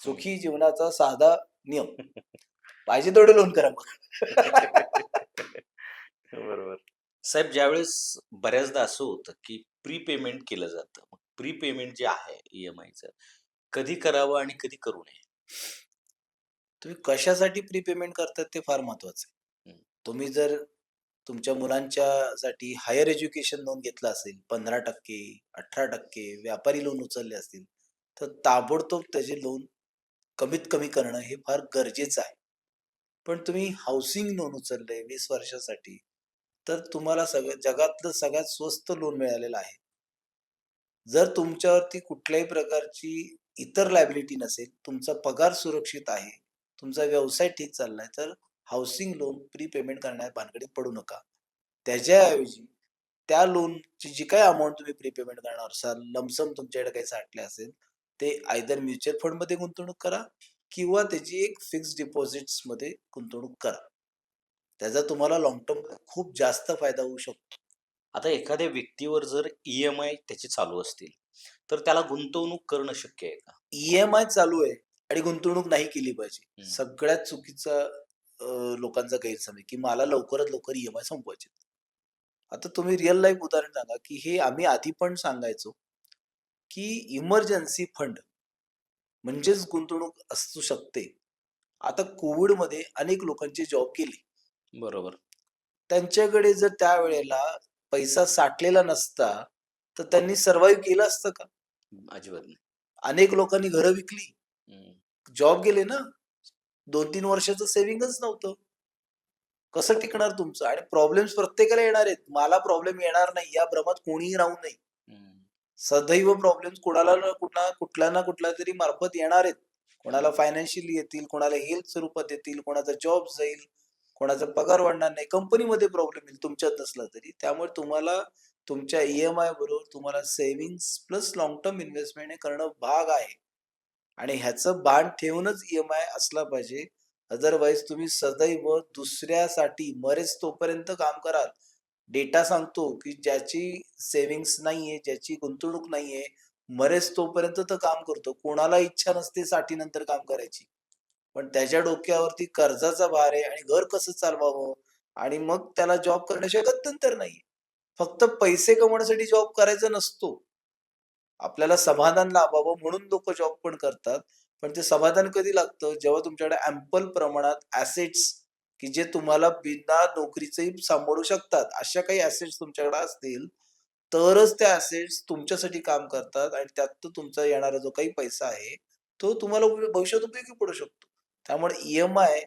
सुखी जीवनाचा साधा नियम. पाहिजे तेवढे लोन करा मग. बरोबर. साहेब, ज्यावेळेस बऱ्याचदा असं होतं की प्रीपेमेंट केलं जातं. मग प्रीपेमेंट जे आहे ईएमआयचं कधी करावं आणि कधी करू नये? तुम्ही कशासाठी प्रीपेमेंट करतात ते फार महत्वाचं आहे. हम्म. तुम्ही जर तुमच्या मुलांच्यासाठी हायर एज्युकेशन लोन घेतलं असेल 15%, 18% व्यापारी लोन उचलले असतील, तर ताबडतोब त्याचे लोन कमीत कमी करणं हे फार गरजेचं आहे. पण तुम्ही हाऊसिंग लोन उचललंय 20 वर्षासाठी, तर तुम्हाला जगातलं सगळ्यात स्वस्त लोन मिळालेलं आहे. जर तुमच्यावरती कुठल्याही प्रकारची इतर लायबिलिटी नसेल, तुमचा पगार सुरक्षित आहे, तुमचा व्यवसाय ठीक चाललाय, तर हाऊसिंग लोन प्रीपेमेंट करण्याच्या भानगडीत पडू नका. त्याच्याऐवजी त्या लोनची जी काही अमाउंट तुम्ही प्रीपेमेंट करणार असाल, लमसम तुमच्याकडे काही साठले असेल, ते आयदर म्युच्युअल फंडमध्ये गुंतवणूक करा किंवा त्याची एक फिक्स्ड डिपॉझिट्समध्ये गुंतवणूक करा. त्याचा तुम्हाला लाँग टर्म खूप जास्त फायदा होऊ शकतो. आता एखाद्या व्यक्तीवर जर ईएमआय त्याचे चालू असतील, तर त्याला गुंतवणूक करणं शक्य आहे का? ईएमआय चालू आहे आणि गुंतवणूक नाही केली पाहिजे. हम्म. सगळ्यात चुकीचा लोकांचा गैरसमज की मला लवकरात लवकर ईएमआय संपवायचे. आता तुम्ही रिअल लाईफ उदाहरण सांगा की हे आम्ही आधी पण सांगायचो की इमर्जन्सी फंड म्हणजेच गुंतवणूक असू शकते. आता कोविडमध्ये अनेक लोकांचे जॉब गेले. बरोबर. त्यांच्याकडे जर त्यावेळेला पैसा साठलेला नसता, तर त्यांनी सर्व्हाइव्ह केलं असतं का? अजिबात नाही. अनेक लोकांनी घरं विकली, हम्म. जॉब गेले ना. 2-3 वर्षाचं सेव्हिंगच नव्हतं. कसं टिकणार तुमचं? आणि प्रॉब्लेम्स प्रत्येकाला येणार आहेत. मला प्रॉब्लेम येणार नाही या भ्रमात कोणीही राहू नये. हम्म. सदैव प्रॉब्लेम्स कोणाला ना कुठला ना कुठला तरी मार्फत येणार आहेत. कोणाला फायनान्शियली येतील, कोणाला हेल्थ स्वरूपात येतील, कोणाचा जॉब जाईल, कोणाचा पगार वाढणार नाही, कंपनीमध्ये प्रॉब्लेम येईल तुमच्यात नसला तरी. त्यामुळे तुम्हाला तुमच्या ईएमआय बरोबर तुम्हाला savings plus long term investment हे करणं भाग आहे. आणि ह्याचं भान ठेवूनच ईएमआय असला पाहिजे. अदरवाईज तुम्ही सदैव दुसऱ्यासाठी मरेच तोपर्यंत काम कराल. डेटा सांगतो, की ज्याची सेव्हिंग्ज नाहीये, ज्याची गुंतवणूक नाहीये, मरेच तोपर्यंत तर काम करतो. कोणाला इच्छा नसते 60 नंतर काम करायची. पण त्याच्या डोक्यावरती कर्जाचा भार आहे आणि घर कसं चालवावं आणि मग त्याला जॉब करण्याशिवाय गत्यंतर नाहीये. फक्त पैसे कमवण्यासाठी जॉब करायचा नसतो. आपल्याला समाधान लाभावं म्हणून लोकं जॉब पण करतात. पण ते समाधान कधी लागतं? जेव्हा तुमच्याकडे अँपल प्रमाणात ॲसेट्स की जे तुम्हाला बिना नोकरीचंही सांभाळू शकतात. अशा काही ॲसेट्स तुमच्याकडे असतील, तरच त्या ॲसेट्स तुमच्यासाठी काम करतात आणि त्यातून तुमचा येणारा जो काही पैसा आहे, तो तुम्हाला भविष्यात उपयोगी पडू शकतो. त्यामुळे ईएमआय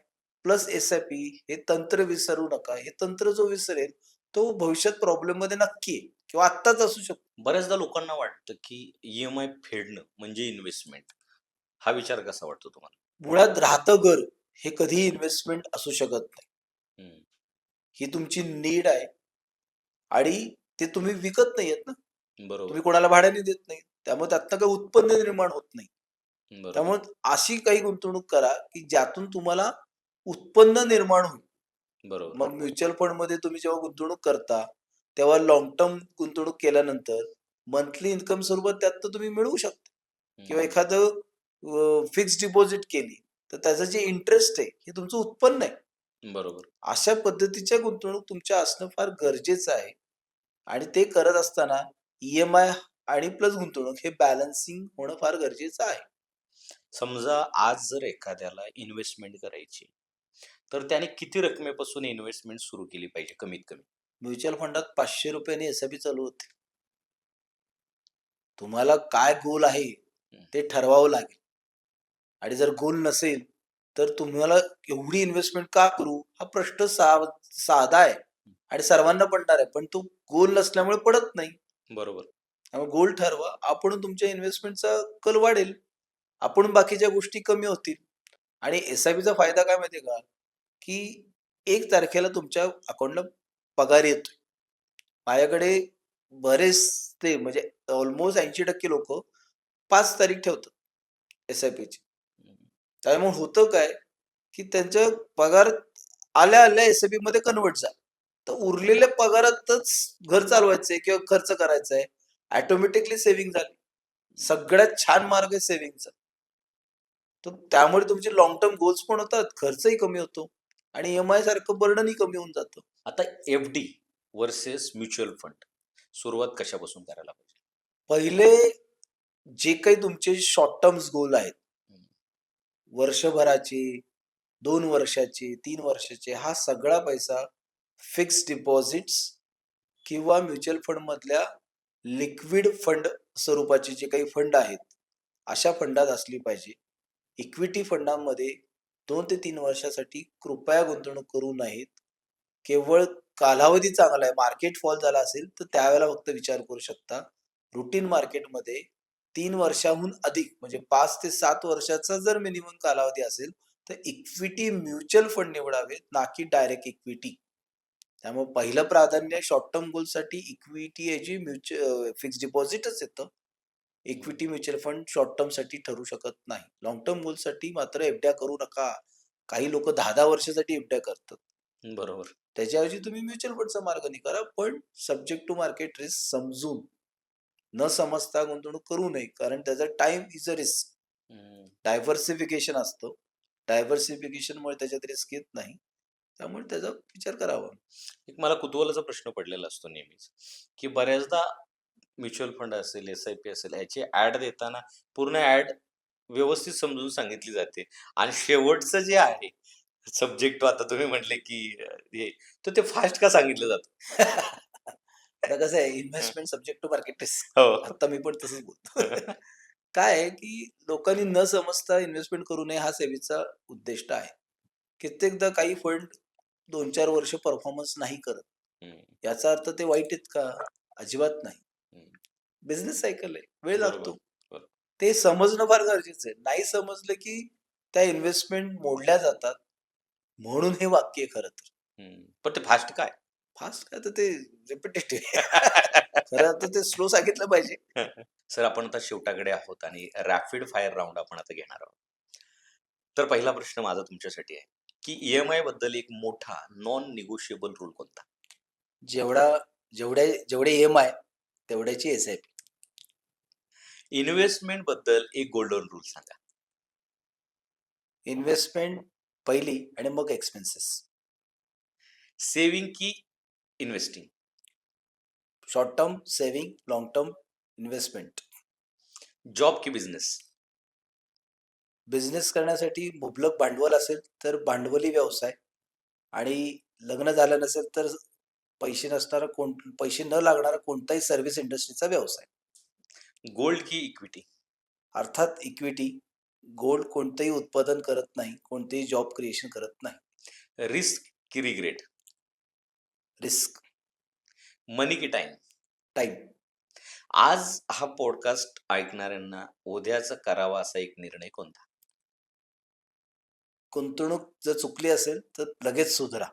प्लस एस-आय-पी हे तंत्र विसरू नका. हे तंत्र जो विसरेल, तो भविष्यात प्रॉब्लेममध्ये नक्की आहे किंवा आत्ताच असू शकतो. बऱ्याचदा लोकांना वाटतं की ईएमआय फेडणं म्हणजे इन्व्हेस्टमेंट. हा विचार कसा वाटतो तुम्हाला? मुळात राहतं घर हे कधीही इन्व्हेस्टमेंट असू शकत नाही. हं, ही तुमची नीड आहे आणि ते तुम्ही विकत नाहीयेत ना. बरोबर, तुम्ही कोणाला भाड्याने देत नाही. त्यामुळे त्यातनं काही उत्पन्न निर्माण होत नाही. बरोबर. त्यामुळे अशी काही गुंतवणूक करा, की ज्यातून तुम्हाला उत्पन्न निर्माण होईल. बरोबर. मग म्युच्युअल फंडमध्ये तुम्ही जेव्हा गुंतवणूक करता, तेव्हा लाँग टर्म गुंतवणूक केल्यानंतर मंथली इन्कम स्वरूपात त्यातनं तुम्ही मिळवू शकता किंवा हं, एखादं फिक्स्ड डिपॉझिट केली, तर त्याचं जे इंटरेस्ट आहे, हे तुमचं उत्पन्न आहे. बरोबर. अशा पद्धतीच्या गुंतवणूक तुमच्या असणं फार गरजेचं आहे आणि ते करत असताना ईएमआय आणि प्लस गुंतवणूक हे बॅलन्सिंग होणं फार गरजेचं आहे. समजा आज जर एखाद्याला इन्व्हेस्टमेंट करायची, तर त्याने किती रकमेपासून इन्व्हेस्टमेंट सुरू केली पाहिजे कमीत कमी? म्युच्युअल फंडात ₹500 ने एस-आय-पी चालू होते. तुम्हाला काय गोल आहे, हं, ते ठरवावं लागेल आणि जर गोल नसेल, तर तुम्हाला एवढी इन्व्हेस्टमेंट का करू? हा प्रश्न साधा आहे आणि सर्वांना पडणार आहे. पण तो गोल नसल्यामुळे पडत नाही. बरोबर. त्यामुळे गोल ठरवा. आपण तुमच्या इन्व्हेस्टमेंटचा कल वाढेल. आपण बाकीच्या गोष्टी कमी होतील आणि एस-आय-पीचा फायदा काय माहिती का? की 1 तारखेला तुमच्या अकाउंटला पगार येतोय. माझ्याकडे बरेचसे म्हणजे ऑलमोस्ट 80% लोकं 5 तारीख ठेवतात एस-आय-पीची. हं, त्यामुळे होतं काय, की त्यांचा पगार आल्या-आल्या एस-आय-पीमध्ये कन्व्हर्ट झाला. तर उरलेल्या पगारातच घर चालवायचंय किंवा खर्च करायचा आहे. ऑटोमॅटिकली सेव्हिंग झाली. हं. सगळ्यात छान मार्ग आहे सेव्हिंगचा. तर त्यामुळे तुमचे लाँग टर्म गोल्स पण होतात, खर्चही कमी होतो आणि ईएमआय सारखं बर्डनही कमी होऊन जातं. आता एफ-डी व्हर्सेस म्युच्युअल फंड सुरुवात कशापासून करायला पाहिजे? पहिले जे काही तुमचे शॉर्ट टर्म्स गोल आहेत, हं, वर्षभराचे, 2 वर्षाचे, 3 वर्षाचे, हा सगळा पैसा फिक्स्ड डिपॉझिट्स किंवा म्युच्युअल फंडमधल्या लिक्विड फंड स्वरूपाचे जे काही फंड आहेत, अशा फंडात असली पाहिजे. इक्विटी फंडामध्ये 2 ते 3 वर्षासाठी कृपया गुंतवणूक करू नयेत. केवळ कालावधी चांगला आहे, मार्केट फॉल झाला असेल, तर त्यावेळेला फक्त विचार करू शकता. रूटीन मार्केटमध्ये 3 वर्षाहून अधिक म्हणजे 5 ते 7 वर्षाचा जर मिनिमम कालावधी असेल, तर इक्विटी म्युच्युअल फंड निवडावेत, ना की डायरेक्ट इक्विटी. त्यामुळे पहिलं प्राधान्य शॉर्ट टर्म गोलसाठी इक्विटी ऐवजी फिक्स्ड डिपॉझिटच येतं. हं. इक्विटी म्युच्युअल फंड शॉर्ट टर्मसाठी ठरू शकत नाही. लाँग टर्म गोलसाठी मात्र एफड्या करू नका. काही लोकं 10-10 वर्षासाठी एफड्या करतात. बरोबर. त्याच्याऐवजी तुम्ही म्युच्युअल फंडचा मार्ग करा, पण सब्जेक्ट टू मार्केट रिस्क समजून, न समजता गुंतवणूक करू नये. कारण त्याचा टाईम इज अ रिस्क. हं. डायव्हर्सिफिकेशन असतं. डायव्हर्सिफिकेशनमुळे त्याच्यात रिस्क येत नाही. त्यामुळे त्याचा विचार करावा. एक मला कुतूहलाचा प्रश्न पडलेला असतो नेहमीच, की बऱ्याचदा म्युच्युअल फंड असेल, एस-आय-पी असेल, याची ॲड देताना पूर्ण ॲड व्यवस्थित समजून सांगितली जाते आणि शेवटचं जे आहे सब्जेक्ट आता तुम्ही म्हटले, की हे तर ते फास्ट का सांगितलं जातं? आता कसं आहे हं. Investment subject to market risk. हो. आता मी पण तसंच बोलतो. काय आहे, की लोकांनी न समजता इन्व्हेस्टमेंट करू नये हा सेबीचा उद्दिष्ट आहे. कित्येकदा काही फंड 2-4 वर्ष परफॉर्मन्स नाही करत. हं, याचा अर्थ ते वाईट आहेत का? अजिबात नाही. हं. बिझनेस सायकल आहे, वेळ बरोबर, लागतो. बरोबर. ते समजणं फार गरजेचं आहे. नाही समजलं की त्या इन्व्हेस्टमेंट मोडल्या जातात. म्हणून हे वाक्य आहे खरं तर. पण ते फास्ट काय? फास्ट काय तर ते रिपिटेटिव्ह खरं तर ते स्लो सांगितलं पाहिजे. सर, आपण आता शेवटाकडे आहोत आणि रॅपिड फायर राउंड आपण आता घेणार आहोत. तर पहिला प्रश्न माझा तुमच्यासाठी आहे, की ई-एम-आय बद्दल एक मोठा नॉन निगोशिएबल रूल कोणता? जेवढा जेवढे EMI तेवढ्याची एस-आय-पी. इन्व्हेस्टमेंट बद्दल एक गोल्डन रूल सांगा. इन्व्हेस्टमेंट पहिली आणि मग एक्सपेन्सेस. सेव्हिंग की investing? Short term saving, long term investment. Job की बिझनेस? बिझनेस करण्यासाठी मुबलक भांडवल असेल तर भांडवली व्यवसाय आणि लग्न झालं नसेल तर पैसे न लागणारा कोणताही सर्व्हिस इंडस्ट्रीचा व्यवसाय. गोल्ड की इक्विटी? अर्थात इक्विटी. गोल्ड कोणतंही उत्पादन करत नाही, कोणतेही जॉब क्रिएशन करत नाही. रिस्क की रिग्रेट? रिस्क. मनी की टाइम? टाईम. आज हा पॉडकास्ट ऐकणाऱ्यांना उद्याचा करावा असा एक निर्णय कोणता? गुंतवणूक जर चुकली असेल तर लगेच सुधरा.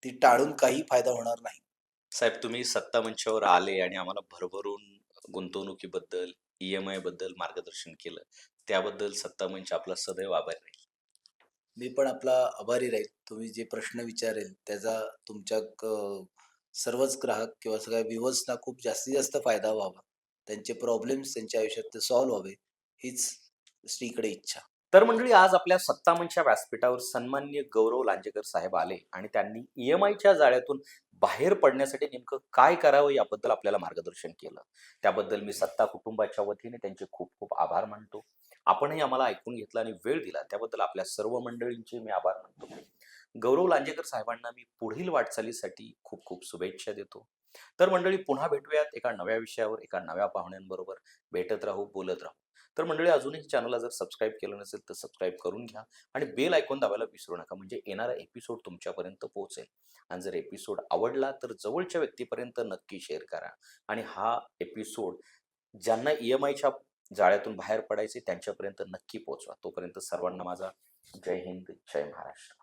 ती टाळून काही फायदा होणार नाही. साहेब, तुम्ही सत्ता मंचावर आले आणि आम्हाला भरभरून गुंतवणुकीबद्दल, ई-एम-आय बद्दल मार्गदर्शन केलं. त्याबद्दल सत्ता मंच आपला सदैव आभारी राहील. मी पण आपला आभारी राहील. तुम्ही जे प्रश्न विचारेल त्याचा तुमच्या सर्वच ग्राहक किंवा सगळ्या व्ह्युअर्सना खूप जास्तीत जास्त फायदा व्हावा. त्यांचे प्रॉब्लेम्स त्यांच्या आयुष्यात ते सॉल्व्ह व्हावे, हीच श्रीकडे इच्छा. तर मंडळी, आज आपल्या सत्ता मंचच्या व्यासपीठावर सन्माननीय गौरव लांजेकर साहेब आले आणि त्यांनी ई-एम-आयच्या जाळ्यातून बाहेर पडण्यासाठी नेमकं काय करावं याबद्दल आपल्याला मार्गदर्शन केलं. त्याबद्दल मी सत्ता कुटुंबाच्या वतीने त्यांचे खूप खूप आभार मानतो. आपणही आम्हाला ऐकून घेतलं आणि वेळ दिला त्याबद्दल आपल्या सर्व मंडळींचे मी आभार मानतो. गौरव लांजेकर साहेबांना मी पुढील वाटचालीसाठी खूप खूप शुभेच्छा देतो. तर मंडळी, पुन्हा भेटूयात एका नव्या विषयावर, एका नव्या पाहुण्यांबरोबर. भेटत राहू, बोलत राहू. तर मंडळी, अजूनही चॅनलला जर सबस्क्राईब केलं नसेल तर सबस्क्राईब करून घ्या आणि बेल आयकॉन दाबायला विसरू नका, म्हणजे येणारा एपिसोड तुमच्यापर्यंत पोहोचेल. आणि जर एपिसोड आवडला तर जवळच्या व्यक्तीपर्यंत नक्की शेअर करा आणि हा एपिसोड ज्यांना ई-एम-आयच्या जाळ्यातून बाहेर पडायचे त्यांच्यापर्यंत नक्की पोहोचवा. तोपर्यंत सर्वांना माझा जय हिंद, जय महाराष्ट्र.